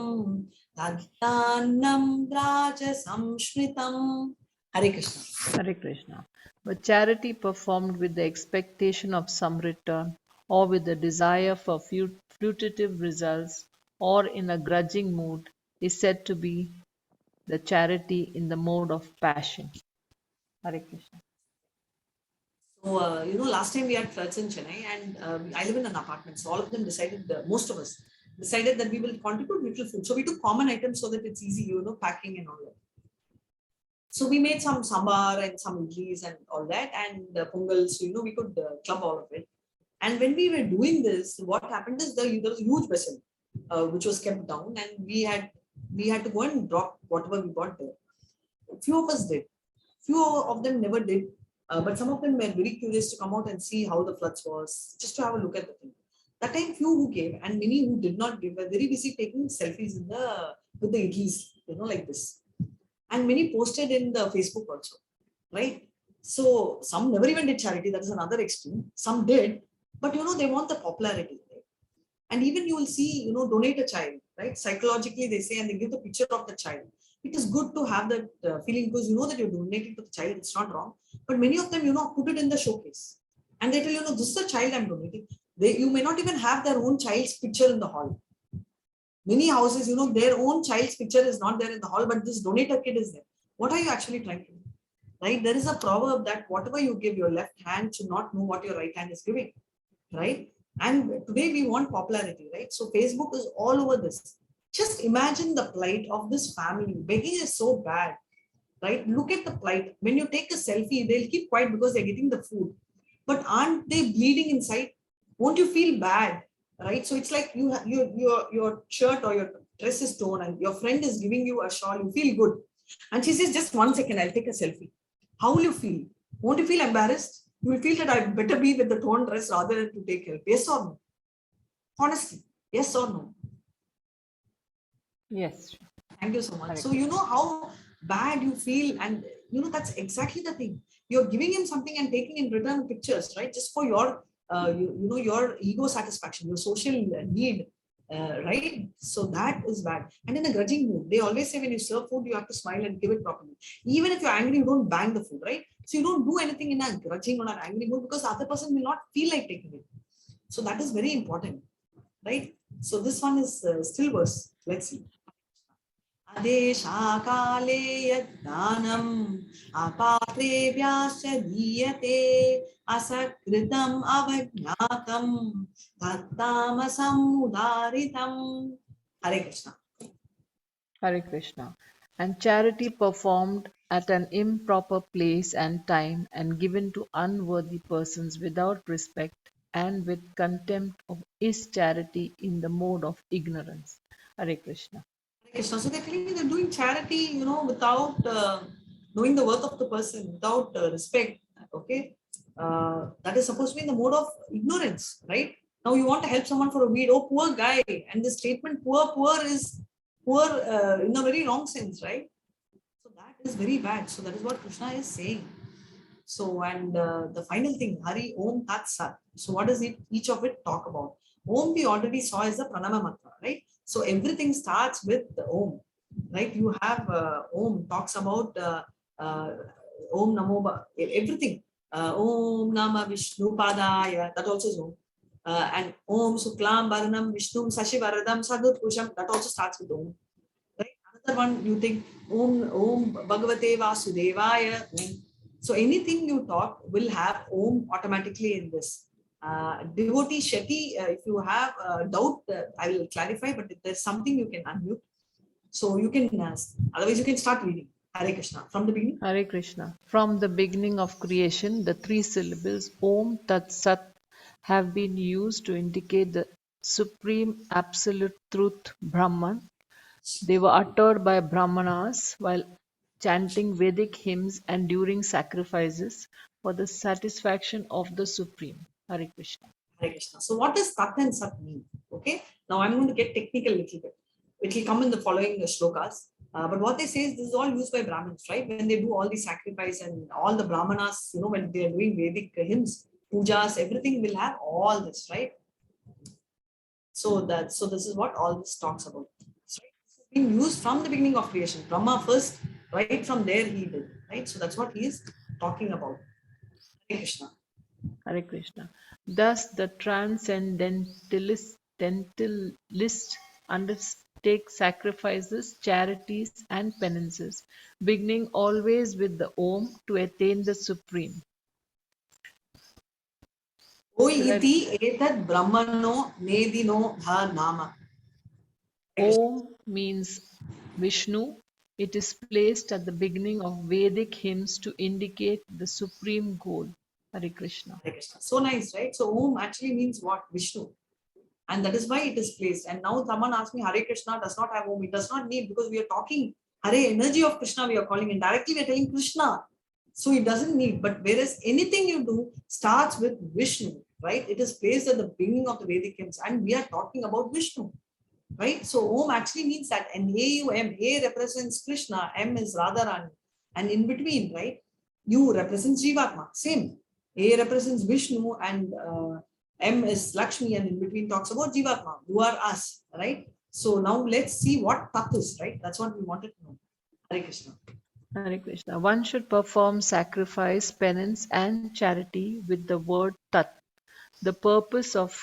tadannam draja samshritam. Hare Krishna. Hare Krishna. But charity performed with the expectation of some return, or with the desire for fruitive results, or in a grudging mood, is said to be the charity in the mode of passion. Hare Krishna. So, last time we had floods in Chennai, and I live in an apartment. So, all of them decided, most of us decided that we will contribute little food. So, we took common items so that it's easy, packing and all that. So, we made some sambar and some idlis and all that, and pongal. So, we could club all of it. And when we were doing this, what happened is there was a huge vessel which was kept down, and we had to go and drop whatever we got there. A few of us did. Few of them never did. But some of them were very curious to come out and see how the floods was, just to have a look at the thing. That time, few who gave and many who did not give were very busy taking selfies with the idlis, like this. And many posted in the Facebook also, right? So some never even did charity. That is another extreme. Some did, but they want the popularity. Right? And even you will see, donate a child, right? Psychologically, they say, and they give the picture of the child. It is good to have that feeling because you know that you're donating to the child. It's not wrong. But many of them, put it in the showcase. And they tell, this is the child I'm donating. You may not even have their own child's picture in the hall. Many houses, their own child's picture is not there in the hall, but this donator kid is there. What are you actually trying to do? Right? There is a proverb that whatever you give, your left hand should not know what your right hand is giving. Right? And today we want popularity, right? So Facebook is all over this. Just imagine the plight of this family. Begging is so bad, right? Look at the plight. When you take a selfie, they'll keep quiet because they're getting the food. But aren't they bleeding inside? Won't you feel bad, right? So it's like your shirt or your dress is torn and your friend is giving you a shawl. You feel good. And she says, just 1 second, I'll take a selfie. How will you feel? Won't you feel embarrassed? You will feel that I better be with the torn dress rather than to take help. Yes or no? Honestly, yes or no? Yes. Thank you so much. Correct. So you know how bad you feel, and that's exactly the thing. You're giving him something and taking in return pictures, right? Just for your your ego satisfaction, your social need, right? So that is bad. And in a grudging mood, they always say when you serve food, you have to smile and give it properly. Even if you're angry, you don't bang the food, right? So you don't do anything in a grudging or an angry mood because the other person will not feel like taking it. So that is very important, right? So this one is still worse. Let's see. Adeshakale yaddanam apatrevyasya diyate asakritam avajnatam tattamasam udaritam. Hare Krishna. Hare Krishna. And charity performed at an improper place and time and given to unworthy persons without respect and with contempt is charity in the mode of ignorance. Hare Krishna. Krishna. So they're telling you they're doing charity, without knowing the worth of the person, without respect. Okay, that is supposed to be in the mode of ignorance, right? Now you want to help someone for a weed. Oh, poor guy, and the statement "poor" is poor in a very wrong sense, right? So that is very bad. So that is what Krishna is saying. So and the final thing, Hari Om Tat Sat. So what does each of it talk about? Om we already saw is the pranama mantra, right? So everything starts with the Om, right? You have Om talks about Om Namo, everything. Om Nama Vishnu Padaya, that also is Om. And Om Suklam Baranam Vishnu Sashivaradam Sadhut Pusham, that also starts with Om. Right? Another one you think Om Bhagavate Vasudevaya. Om. So anything you talk will have Om automatically in this. Devotee Shetty, if you have doubt, I will clarify, but if there's something you can unmute. So you can ask. Otherwise, you can start reading. Hare Krishna. From the beginning. Hare Krishna. From the beginning of creation, the 3 syllables Om Tat Sat have been used to indicate the supreme absolute truth Brahman. They were uttered by Brahmanas while chanting Vedic hymns and during sacrifices for the satisfaction of the Supreme. Hare Krishna. Hare Krishna. So what does Tat and Sat mean? Okay. Now I'm going to get technical a little bit. It will come in the following shlokas. But what they say is this is all used by Brahmins, right? When they do all the sacrifice and all the Brahmanas, when they are doing Vedic hymns, pujas, everything will have all this, right? So this is what all this talks about. So it's been used from the beginning of creation. Brahma first, right from there he did, right? So that's what he is talking about. Hare Krishna. Hare Krishna. Thus, the transcendentalist undertakes sacrifices, charities, and penances, beginning always with the Om to attain the Supreme. O Should I- iti etad brahmano nedino dha nama. Om means Vishnu. It is placed at the beginning of Vedic hymns to indicate the supreme goal. Hare Krishna. Hare Krishna. So nice, right? So Om actually means what? Vishnu. And that is why it is placed. And now someone asked me, Hare Krishna does not have Om. It does not need, because we are talking Hare, energy of Krishna, we are calling it. Directly we are telling Krishna. So it doesn't need. But whereas anything you do starts with Vishnu, right? It is placed at the beginning of the Vedic hymns. And we are talking about Vishnu, right? So Om actually means that. And A-U-M, A represents Krishna, M is Radharani. And in between, right? U represents Jivatma. Same. A represents Vishnu and M is Lakshmi, and in between talks about Jivatma, who are us, right? So now let's see what Tat is, right? That's what we wanted to know. Hare Krishna. Hare Krishna. One should perform sacrifice, penance, and charity with the word Tat. The purpose of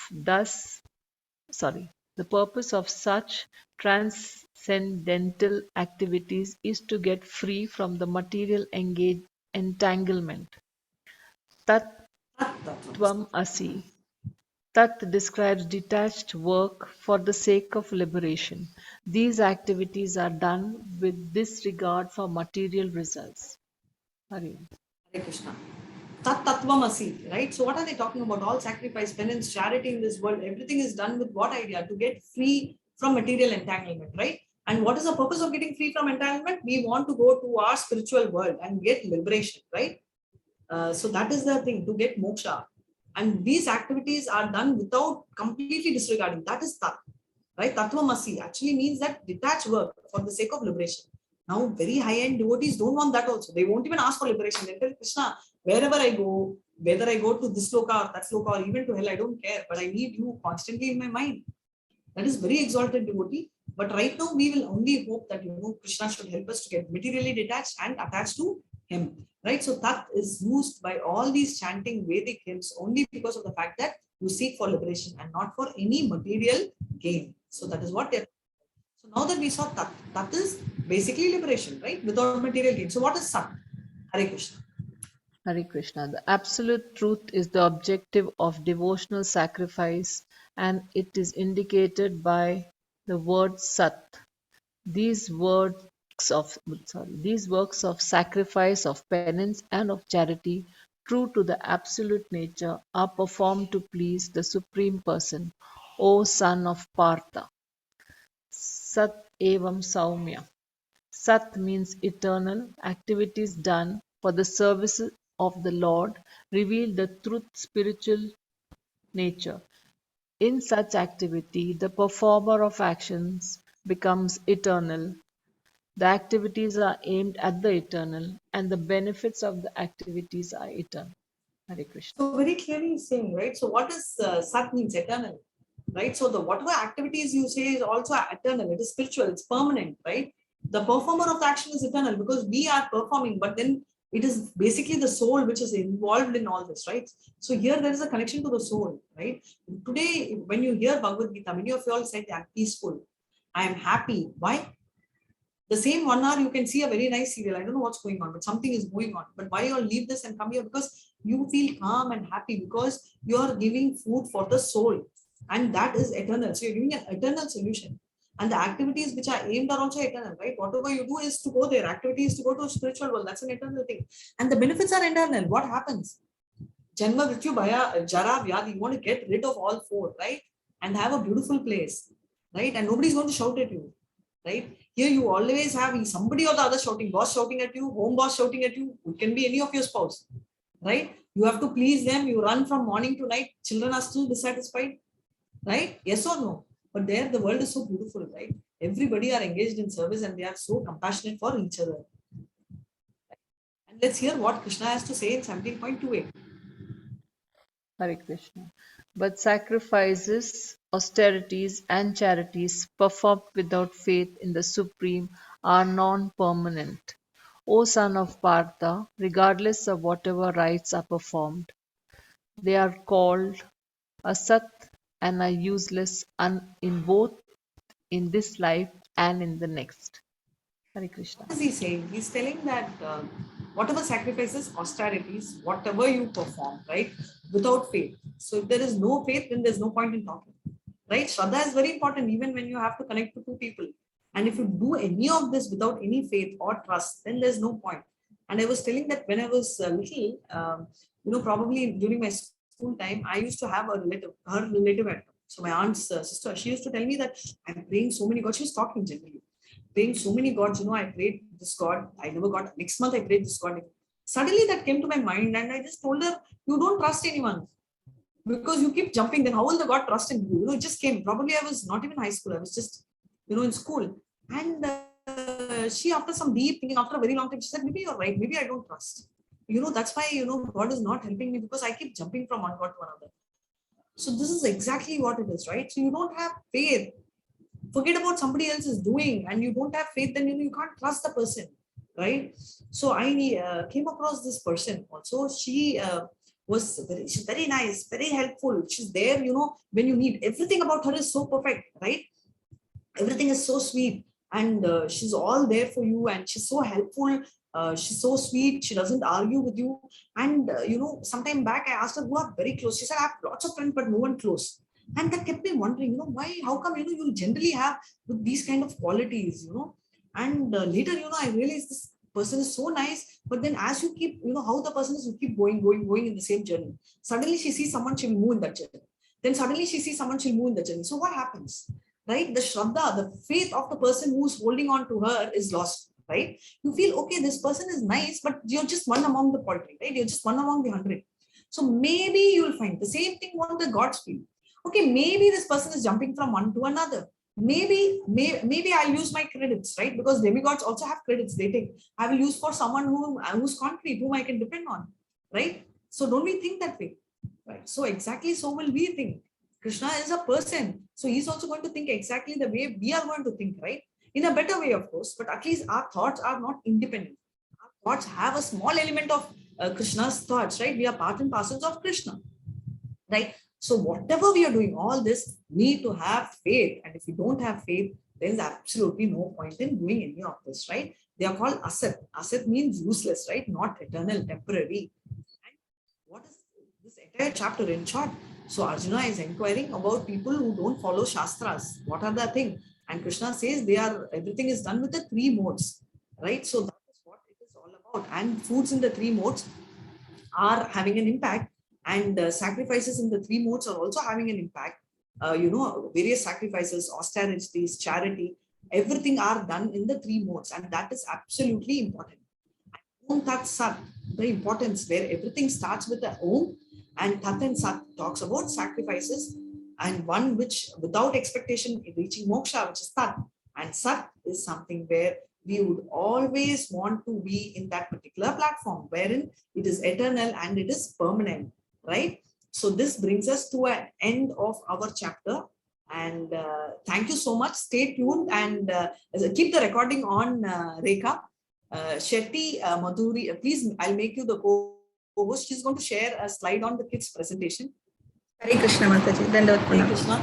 such transcendental activities is to get free from the material entanglement. Tat Tat, Tat. Tvam Asi. Tat describes detached work for the sake of liberation. These activities are done with disregard for material results. Hari. Hare Krishna. Tat Tatvamasi, right? So what are they talking about? All sacrifice, penance, charity in this world, everything is done with what idea? To get free from material entanglement, right? And what is the purpose of getting free from entanglement? We want to go to our spiritual world and get liberation, right? So that is the thing, to get moksha. And these activities are done without completely disregarding. That is Tat, right? Tatvamasi actually means that detached work for the sake of liberation. Now, very high-end devotees don't want that also. They won't even ask for liberation. They tell Krishna, wherever I go, whether I go to this loka or that loka or even to hell, I don't care. But I need you constantly in my mind. That is very exalted devotee. But right now, we will only hope that Krishna should help us to get materially detached and attached to him. Right? So Tat is used by all these chanting Vedic hymns only because of the fact that you seek for liberation and not for any material gain. So that is what they're. So now that we saw Tat, Tat is basically liberation, right? Without material gain. So what is Sat? Hare Krishna. Hare Krishna. The absolute truth is the objective of devotional sacrifice, and it is indicated by the word Sat. These works of sacrifice, of penance, and of charity, true to the absolute nature, are performed to please the Supreme Person, O son of Partha. Sat evam Saumya. Sat means eternal. Activities done for the service of the Lord reveal the truth spiritual nature. In such activity, the performer of actions becomes eternal. The activities are aimed at the eternal, and the benefits of the activities are eternal. Hare Krishna. So very clearly saying, right? So what is Sat means eternal, right? So the whatever activities you say is also eternal. It is spiritual. It's permanent, right? The performer of the action is eternal because we are performing, but then it is basically the soul which is involved in all this, right? So here there is a connection to the soul, right? Today, when you hear Bhagavad Gita, many of you all said, I'm peaceful, I am happy. Why? The same 1 hour you can see a very nice serial. I don't know what's going on, but something is going on. But why you all leave this and come here? Because you feel calm and happy because you are giving food for the soul, and that is eternal. So you're giving an eternal solution. And the activities which are aimed are also eternal, right? Whatever you do is to go there. Activity is to go to a spiritual world. That's an eternal thing. And the benefits are eternal. What happens? Janma, Mrityu, Bhaya, Jara, Vyadhi. You want to get rid of all four, right? And have a beautiful place, right? And nobody's going to shout at you, right? Here you always have somebody or the other shouting, boss shouting at you, home boss shouting at you. It can be any of your spouse, right? You have to please them. You run from morning to night. Children are still dissatisfied, right? Yes or no? But there the world is so beautiful, right? Everybody are engaged in service and they are so compassionate for each other. And let's hear what Krishna has to say in 17.28. Hare Krishna. But sacrifices, austerities, and charities performed without faith in the Supreme are non-permanent. O son of Partha, regardless of whatever rites are performed, they are called asat and are useless in both in this life and in the next. Hare Krishna. What is he saying? He's telling that whatever sacrifices, austerities, whatever you perform, right, without faith. So if there is no faith, then there's no point in talking, right? Shraddha is very important even when you have to connect to two people. And if you do any of this without any faith or trust, then there's no point. And I was telling that when I was little, probably during my school time, I used to have her relative at home. So my aunt's sister, she used to tell me that I'm praying so many gods. She was talking generally, praying so many gods. I prayed this god. I never got. Next month I prayed this god. Suddenly that came to my mind, and I just told her, "You don't trust anyone because you keep jumping. Then how will the god trust in you?" It just came. Probably I was not even high school. I was just, in school. And she, after some deep thinking, after a very long time, she said, "Maybe you're right. Maybe I don't trust. That's why God is not helping me because I keep jumping from one god to another." So this is exactly what it is, right? So you don't have faith. Forget about somebody else is doing, and you don't have faith, then you can't trust the person, right? So I came across this person also. She's very nice, very helpful. She's there, when you need. Everything about her is so perfect, right? Everything is so sweet, and she's all there for you, and she's so helpful. She's so sweet. She doesn't argue with you. And sometime back I asked her who are very close. She said, "I have lots of friends, but no one close." And that kept me wondering, why, how come, you generally have with these kind of qualities, and later, I realized this person is so nice, but then as you keep, how the person is, you keep going in the same journey. Suddenly she sees someone, she'll move in that journey. Then suddenly she sees someone, she'll move in the journey. So what happens, right? The Shraddha, the faith of the person who's holding on to her is lost, right? You feel, okay, this person is nice, but you're just one among the poultry, right? You're just one among the 100. So maybe you'll find the same thing what the gods feel. Okay, maybe this person is jumping from one to another. Maybe I'll use my credits, right? Because demigods also have credits they take. I will use for someone who's concrete, whom I can depend on, right? So don't we think that way, right? So exactly so will we think. Krishna is a person, so he's also going to think exactly the way we are going to think, right? In a better way, of course, but at least our thoughts are not independent. Our thoughts have a small element of Krishna's thoughts, right? We are part and parcels of Krishna, right? So whatever we are doing, all this need to have faith. And if you don't have faith, there is absolutely no point in doing any of this, right? They are called asat. Asat means useless, right? Not eternal, temporary. And what is this entire chapter in short? So Arjuna is inquiring about people who don't follow Shastras. What are the things? And Krishna says everything is done with the 3 modes, right? So that is what it is all about. And foods in the 3 modes are having an impact. And sacrifices in the 3 modes are also having an impact. Various sacrifices, austerities, charity, everything are done in the 3 modes. And that is absolutely important. Om Tat Sat, the importance where everything starts with the Om, and Tat and Sat talks about sacrifices, and one which without expectation reaching moksha, which is Tat. And Sat is something where we would always want to be in that particular platform, wherein it is eternal and it is permanent. Right? So this brings us to an end of our chapter. And thank you so much. Stay tuned and keep the recording on, Rekha. Shetty Madhuri, please, I'll make you the co-host. She's going to share a slide on the kids' presentation. Hare Krishna, Mataji. Hare Krishna.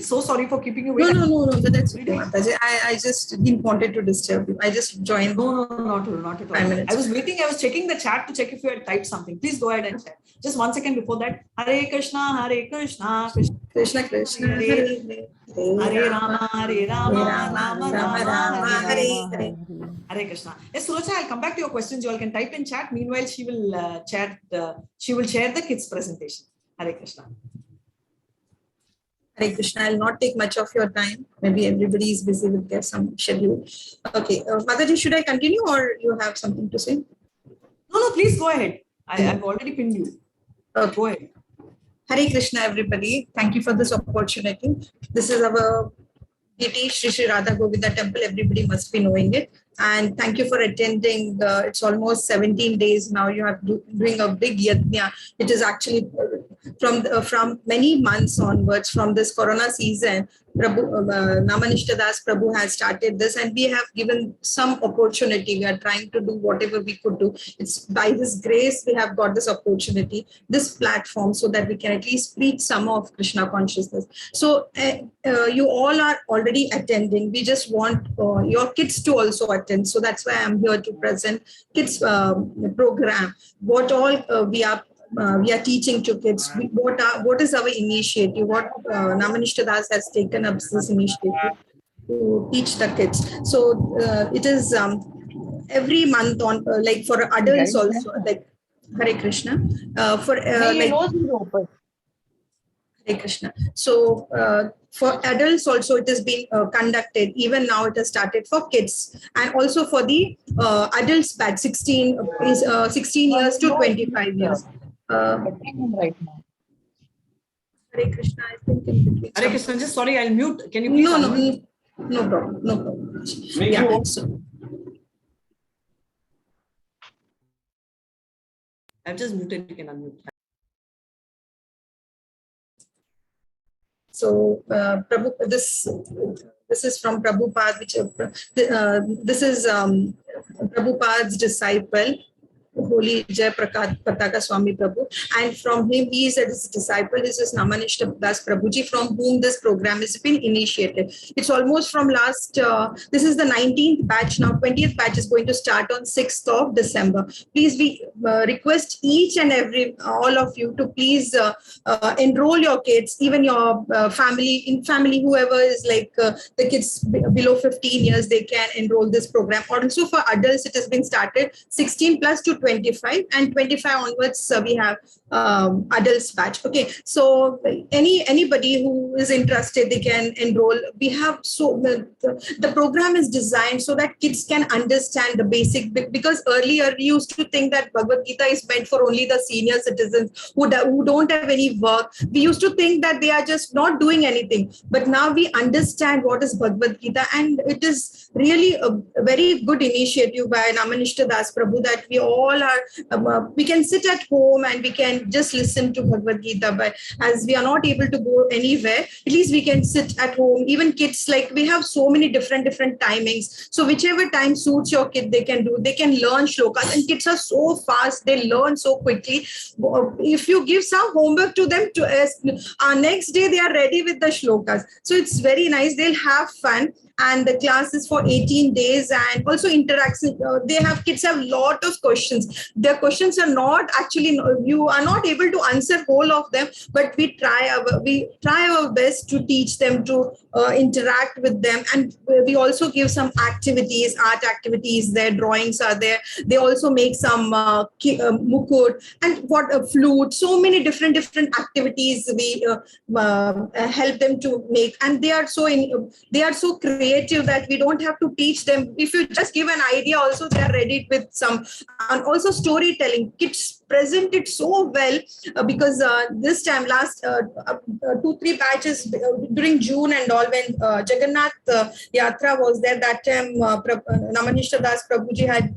So sorry for keeping you waiting. No, that's okay, Mataji. I just didn't wanted to disturb you. I just joined. No, not at all. I was waiting. I was checking the chat to check if you had typed something. Please go ahead and check. Just 1 second before that. Hare Krishna, Krishna Krishna, Hare Rama, Rama Rama, Hare. Hare Krishna. Yes, Sulocha, I'll come back to your questions. You all can type in chat. Meanwhile, she will share the kids' presentation. Hare Krishna. Hare Krishna. I'll not take much of your time. Maybe everybody is busy with their some schedule. Okay, Mataji, should I continue or you have something to say? No, please go ahead. I've already pinned you. Okay. Go ahead. Hare Krishna, everybody. Thank you for this opportunity. This is our deity, Sri Radha Govinda temple. Everybody must be knowing it. And thank you for attending. It's almost 17 days now. You are doing a big yajna. It is actually from many months onwards from this Corona season, Namanishta Das Prabhu has started this, and we have given some opportunity. We are trying to do whatever we could do. It's by His grace we have got this opportunity, this platform, so that we can at least preach some of Krishna consciousness. So you all are already attending. We just want your kids to also attend. So that's why I'm here to present kids program. What all we are teaching to kids. What is our initiative? What Namanishta Das has taken up this initiative to teach the kids. So it is every month on like for adults also, like Hare Krishna. For like Hare Krishna. So for adults also it has been conducted. Even now it has started for kids, and also for the adults batch 16 years to 25 years. Right now. Hare Krishna, I think in between. Hare Krishna, just sorry, I'll mute. Can you please unmute? No problem. No problem. Yeah. I've just muted, you can unmute. So Prabhu, this is from Prabhupada, which this is Prabhupada's disciple, Holy Jai Pataka Swami Prabhu, and from him he is his disciple. This is Namanishta Das Prabhuji, from whom this program has been initiated. It's almost from last. This is the 19th batch now. 20th batch is going to start on 6th of December. Please, we request each and every all of you to please enroll your kids, even your family, whoever is like the kids below 15 years, they can enroll this program. Also for adults, it has been started 16 plus to 25, and 25 onwards we have adults batch. Okay, so anybody who is interested, they can enroll. We have the program is designed so that kids can understand the basic, because earlier we used to think that Bhagavad Gita is meant for only the senior citizens who don't have any work. We used to think that they are just not doing anything, but now we understand what is Bhagavad Gita, and it is really a very good initiative by Namanishta Das Prabhu, that we all are we can sit at home and we can just listen to Bhagavad Gita. But as we are not able to go anywhere, at least we can sit at home. Even kids, like we have so many different timings. So whichever time suits your kid, they can do. They can learn shlokas, and kids are so fast. They learn so quickly. If you give some homework to them, next day they are ready with the shlokas. So it's very nice. They'll have fun. And the class is for 18 days, and also interaction. Kids have a lot of questions. Their questions are not actually, you are not able to answer all of them, but we try our best to teach them, to interact with them. And we also give some activities, art activities. Their drawings are there. They also make some mukut and flute. So many different activities we help them to make, and they are so creative that we don't have to teach them. If you just give an idea, also they are ready with some. And also storytelling, kids present it so well, because this time last 2-3 batches during June and all, when Jagannath Yatra was there, that time Namanishta Das Prabhuji had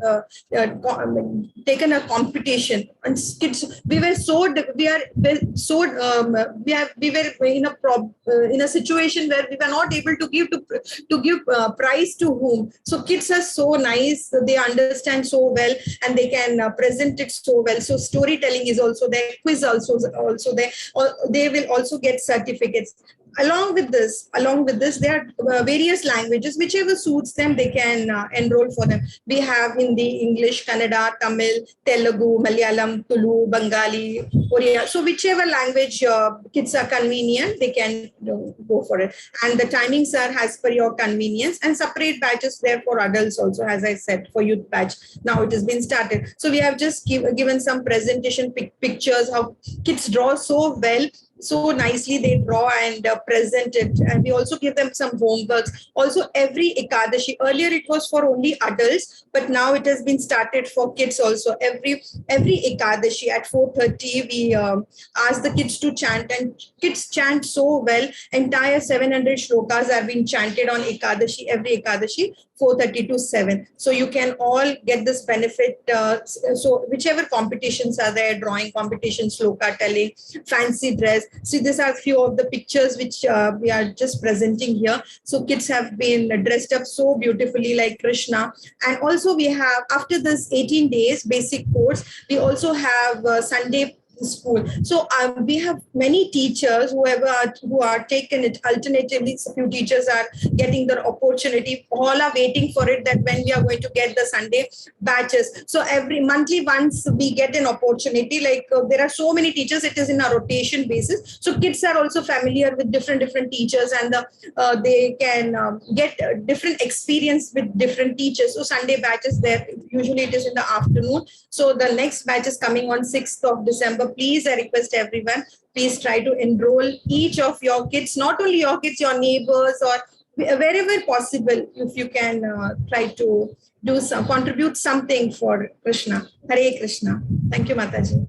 taken a competition, and kids, we were in a situation where we were not able to give prize to whom. So kids are so nice, they understand so well, and they can present it so well. So storytelling is also there, quiz also there. They will also get certificates. Along with this, there are various languages, whichever suits them, they can enroll for them. We have Hindi, English, Kannada, Tamil, Telugu, Malayalam, Tulu, Bengali, Oriya. So whichever language kids are convenient, they can go for it. And the timings are as per your convenience, and separate batches there for adults also, as I said, for youth batch. Now it has been started. So we have just given some presentation pictures, how kids draw so well. so nicely they draw and present it, and we also give them some homeworks. Also, every Ekadashi, earlier it was for only adults, but now it has been started for kids also. Every Ekadashi at 4:30 we ask the kids to chant, and kids chant so well. Entire 700 shlokas have been chanted on Ekadashi, every Ekadashi, 4:30 to 7. So you can all get this benefit. So whichever competitions are there, drawing competitions, sloka telling, fancy dress. See, these are few of the pictures which we are just presenting here. So kids have been dressed up so beautifully like Krishna. And also we have, after this 18 days basic course, we also have Sunday school. So we have many teachers who are taken it. Alternatively, few teachers are getting their opportunity. All are waiting for it, that when we are going to get the Sunday batches. So every monthly once we get an opportunity, like there are so many teachers, it is in a rotation basis. So kids are also familiar with different teachers, and they can get different experience with different teachers. So Sunday batches there, usually it is in the afternoon. So the next batch is coming on 6th of December. Please, I request everyone, please try to enroll each of your kids, not only your kids, your neighbors, or wherever possible, if you can try to contribute something for Krishna. Hare Krishna. Thank you, Mataji.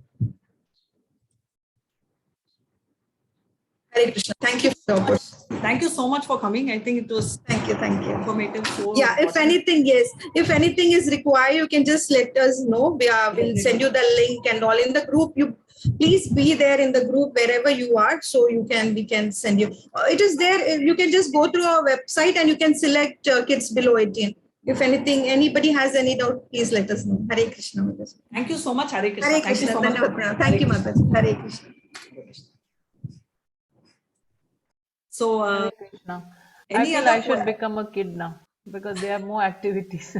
Hare Krishna. Thank you for the opportunity. Thank you so much for coming. I think it was Thank you. informative. So Yeah, if anything, yes, if anything is required, you can just let us know. We'll send you the link and all in the group. You please be there in the group wherever you are, so we can send you. It is there. You can just go through our website and you can select kids below 18. If anything, anybody has any doubt, please let us know. Hare Krishna. Mataji. Thank you so much, Hare Krishna. Hare Thank you Krishna. so much. Dhanyavad. Thank you, Mataji. Hare Krishna. Hare Krishna. So, Hare Krishna. I any feel other I should become a kid now because they have more activities.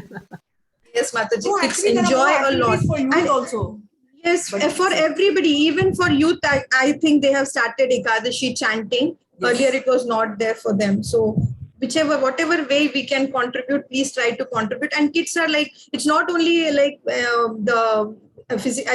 Yes, Mataji. no, Kids actually, there are enjoy more a lot. activities for youth And also. yes, But for everybody, even for youth, I think they have started Ekadashi chanting. Yes. Earlier, it was not there for them. So, whatever way we can contribute, please try to contribute. And kids are like, it's not only like the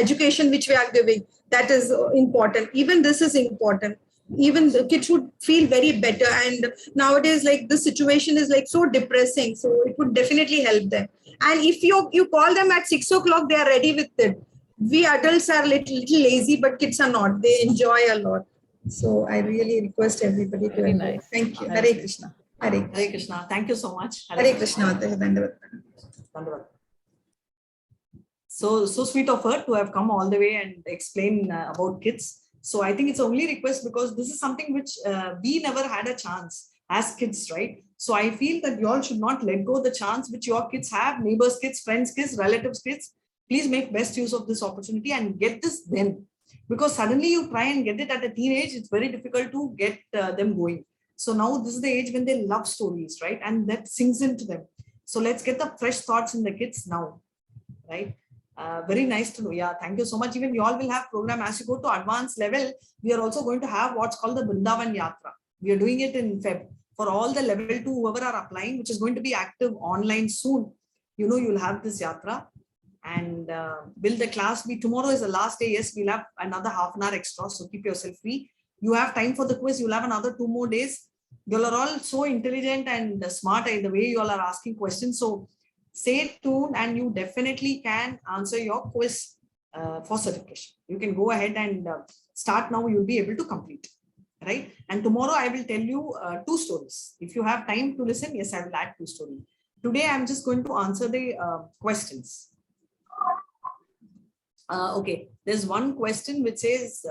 education which we are giving, that is important. Even this is important. Even the kids would feel very better. And nowadays, like the situation is like so depressing. So, it would definitely help them. And if you call them at 6 o'clock, they are ready with it. We adults are little lazy, but kids are not. They enjoy a lot. So I really request everybody to Very enjoy. nice. Thank you. Hare Hare Krishna. Hare Krishna. Hare Krishna. Thank you so much. Hare Krishna. Dhanyavad. Dhanyavad. So sweet of her to have come all the way and explain about kids. So I think it's only request because this is something which we never had a chance as kids, right? So I feel that you all should not let go the chance which your kids have, neighbors' kids, friends' kids, relatives' kids. Please make best use of this opportunity and get this then. Because suddenly you try and get it at a teenage, it's very difficult to get them going. So now this is the age when they love stories, right? And that sinks into them. So let's get the fresh thoughts in the kids now, right? Very nice to know. Yeah, thank you so much. Even you all will have program as you go to advanced level. We are also going to have what's called the Vrindavan Yatra. We are doing it in Feb for all the level 2 whoever are applying, which is going to be active online soon. You know, you'll have this Yatra. And will the class be tomorrow is the last day? Yes, we'll have another half an hour extra. So keep yourself free. You have time for the quiz. You'll have another 2 more days. You all are all so intelligent and smart in the way you all are asking questions. So stay tuned and you definitely can answer your quiz for certification. You can go ahead and start now. You'll be able to complete. Right. And tomorrow I will tell you 2 stories. If you have time to listen, yes, I will add 2 stories. Today, I'm just going to answer the questions. Okay, there's one question which says,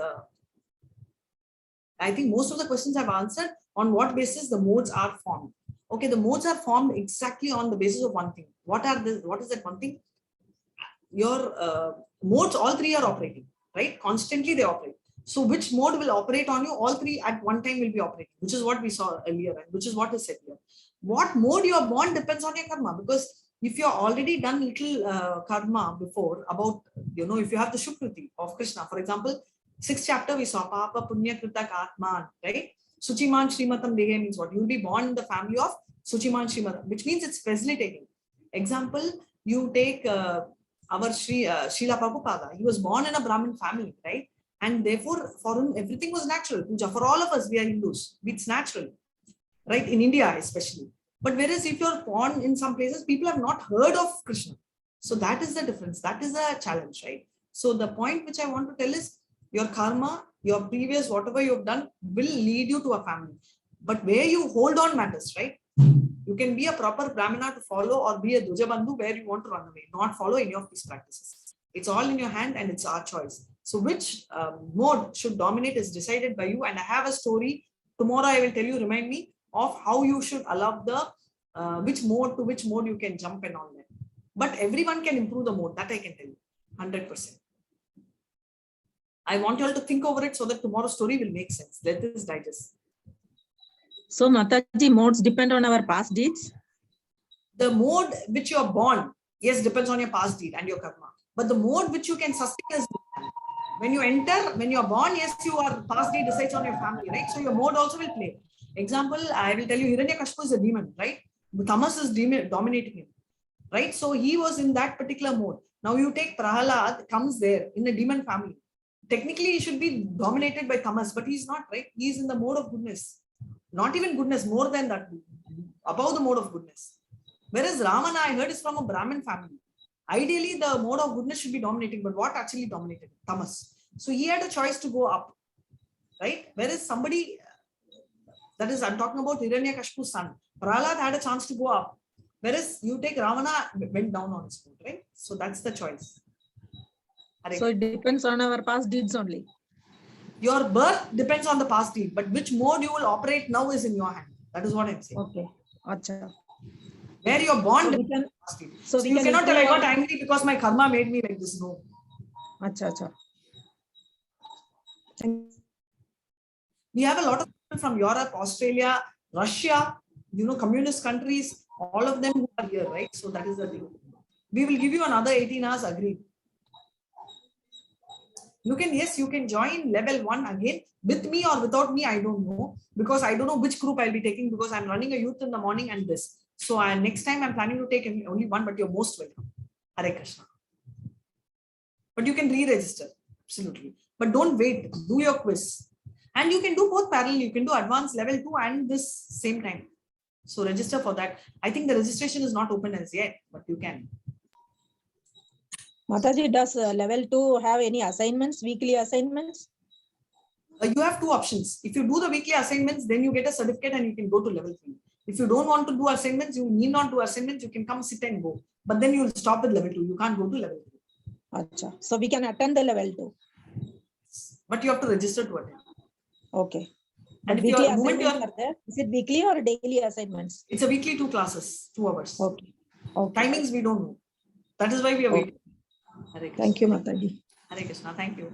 I think most of the questions I've answered. On what basis the modes are formed? Okay, the modes are formed exactly on the basis of one thing. What is that one thing? Your modes, all 3 are operating, right? Constantly they operate. So which mode will operate on you? All 3 at one time will be operating, which is what we saw earlier and which is what is said here. What mode you are born depends on your karma, because if you're already done little karma before about, if you have the Shukruti of Krishna, for example, 6th chapter we saw Papa Punya Krita Atman, right? Suchiman Srimatam Dehe means what? You'll be born in the family of Suchiman Srimatam, which means it's facilitating. Example, you take our Srila Prabhupada. He was born in a Brahmin family, right? And therefore, for him, everything was natural. Puja, for all of us, we are Hindus. It's natural, right? In India, especially. But whereas if you're born in some places, people have not heard of Krishna. So that is the difference. That is a challenge, right? So the point which I want to tell is your karma, your previous, whatever you've done will lead you to a family. But where you hold on matters, right? You can be a proper Brahmana to follow or be a Dujabandhu where you want to run away, not follow any of these practices. It's all in your hand and it's our choice. So which mode should dominate is decided by you. And I have a story. Tomorrow I will tell you, remind me of how you should allow the, which mode you can jump and all that. But everyone can improve the mode, that I can tell you, 100%. I want you all to think over it so that tomorrow's story will make sense. Let this digest. So Mataji, modes depend on our past deeds? The mode which you are born, yes, depends on your past deed and your karma. But the mode which you can sustain is when you enter, when you are born, yes, your past deed decides on your family, right? So your mode also will play. Example, I will tell you, Hiranyakashipu is a demon, right? Tamas is dominating him, right? So he was in that particular mode. Now you take Prahalad, comes there in a demon family. Technically, he should be dominated by Tamas, but he's not, right? He's in the mode of goodness. Not even goodness, more than that, above the mode of goodness. Whereas Ramana, I heard, is from a Brahmin family. Ideally, the mode of goodness should be dominating, but what actually dominated? Tamas. So he had a choice to go up, right? Whereas somebody, that is, I'm talking about Hiranyakashipu's son. Prahlad had a chance to go up. Whereas you take Ravana, went down on his mode, right? So that's the choice. So it depends on our past deeds only. Your birth depends on the past deed, but which mode you will operate now is in your hand. That is what I'm saying. Okay. Achha. Where you're born So we depends on can, the past deed. so So we you can cannot tell I improve got angry because my karma made me like this. No. Achha, achha. We have a lot of people from Europe, Australia, Russia, communist countries, all of them who are here, right? So that is the thing. We will give you another 18 hours, agreed. You can join level 1 again with me or without me, I don't know, because I don't know which group I'll be taking because I'm running a youth in the morning and this. So next time I'm planning to take only one, but you're most welcome. Hare Krishna. But you can re-register, absolutely. But don't wait, do your quiz. And you can do both parallel, you can do advanced level 2 and this same time. So register for that. I think the registration is not open as yet, but you can. Mataji, does level 2 have any assignments, weekly assignments? You have two options. If you do the weekly assignments, then you get a certificate and you can go to level 3. If you don't want to do assignments, you need not do assignments, you can come sit and go. But then you will stop with level 2. You can't go to level 3. Achha. So we can attend the level 2. But you have to register to attend. Okay. And But if weekly you're, moment assignments you're, are there? Is it weekly or daily assignments? it's a weekly 2 classes, 2 hours. Okay. Okay. Timings we don't know. That is why we are Okay. waiting. Hare Krishna. Thank you, Mataji. Hare Krishna. Thank you.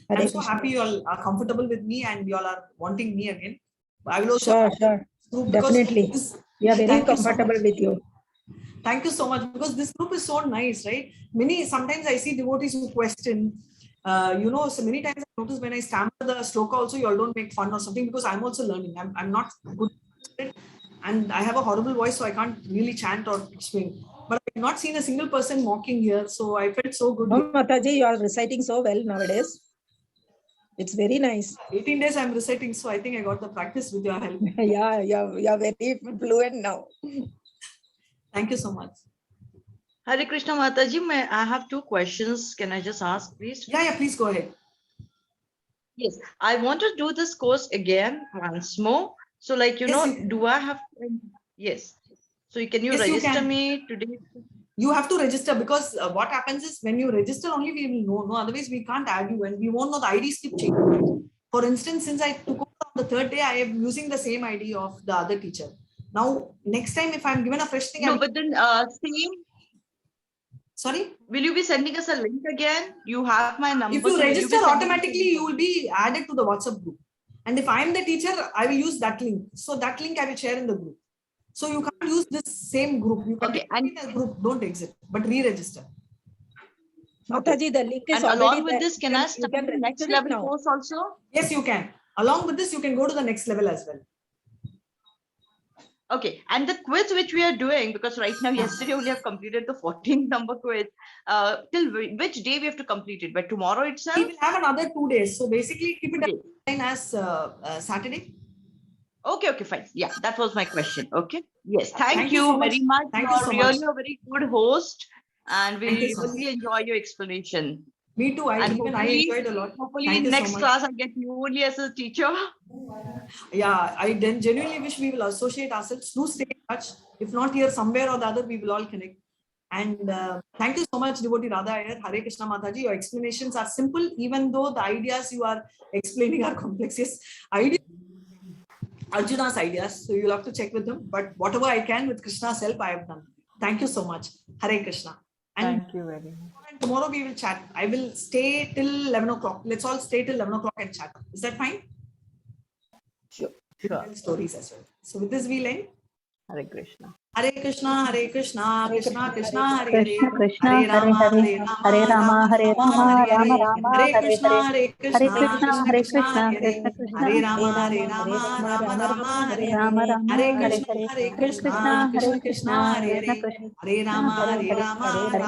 Hare I'm so Krishna. happy you all are comfortable with me and you all are wanting me again. I will also Sure. group because Definitely. We are very Thank you so comfortable much. with you. Thank you so much because this group is so nice, right? Sometimes I see devotees who question, so many times I notice when I stammer the sloka also, you all don't make fun or something because I'm also learning. I'm not good at it and I have a horrible voice, so I can't really chant or swing. But I've not seen a single person mocking here, so I felt so good. Oh, Mataji, you are reciting so well nowadays. It's very nice. 18 days I'm reciting, so I think I got the practice with your help. Yeah, you're very fluent now. Thank you so much. Hare Krishna Mataji, I have 2 questions. Can I just ask, please? Yeah, please go ahead. Yes, I want to do this course again once more. So like, Yes, do I have, yes. So can you Yes, you register can. me today? You have to register because what happens is when you register only we will know. No, otherwise we can't add you and we won't know the IDs keep changing. For instance, since I took over on the 3rd day, I am using the same ID of the other teacher. Now, next time if I'm given a fresh thing, No, but then same, sorry? will you be sending us a link again? You have my number. If you so will be register sending us a automatically, link? you will be added to the WhatsApp group. And if I am the teacher, I will use that link. So that link I will share in the group. So you can't use this same group. You can Okay, in a group, don't exit, but re-register. Mataji, the link is And already along with there. this, can You I you start can the next register it level now. course also? Yes, you can. Along with this, you can go to the next level as well. Okay, and the quiz which we are doing, because right now, yesterday only I've completed the 14 number quiz. Till which day we have to complete it? By tomorrow We itself? will have another 2 days. So basically, keep it Okay. as Saturday. Okay, okay, fine. Yeah, that was my question. Okay. Yes, Thank thank you you so much. very much. Thank You you are so really much. a very good host, and we Thank you so much. really enjoy your explanation. Me too. I And enjoyed a lot. hopefully Thank you next so much. class I get you only as a teacher. Yeah, I genuinely wish we will associate ourselves. Do stay in touch. If not here, somewhere or the other, we will all connect. And thank you so much, Devotee Radha Iyer. Hare Krishna Mataji. Your explanations are simple, even though the ideas you are explaining are complex. Yes, Arjuna's ideas. So you'll have to check with him. But whatever I can with Krishna's help, I have done. Thank you so much. Hare Krishna. And Thank you very much. tomorrow we will chat. I will stay till 11 o'clock. Let's all stay till 11 o'clock and chat. Is that fine? Sure. We'll tell stories as well. So with this, we'll end. Hare Krishna. Hare Krishna, Hare Krishna, Krishna Krishna, Hare Krishna Hare, Krishna Hare Hare Rama, Hare Hare Rama, Hare Rama Hare Rama Hare Rama Hare, Rama Hare Hare Krishna, Hare Hare Hare Krishna, Krishna Krishna Hare Krishna, Krishna Hare Krishna Hare, Krishna Hare Hare Rama, Hare Rama Rama, Hare Rama Rama Rama, Rama Hare Hare Hare, Rama Rama Hare Hare Krishna, Hare Hare Hare Krishna, Krishna Krishna Hare Krishna, Krishna Hare Krishna Hare, Krishna Hare Rama, Hare Hare Hare Rama, Hare Rama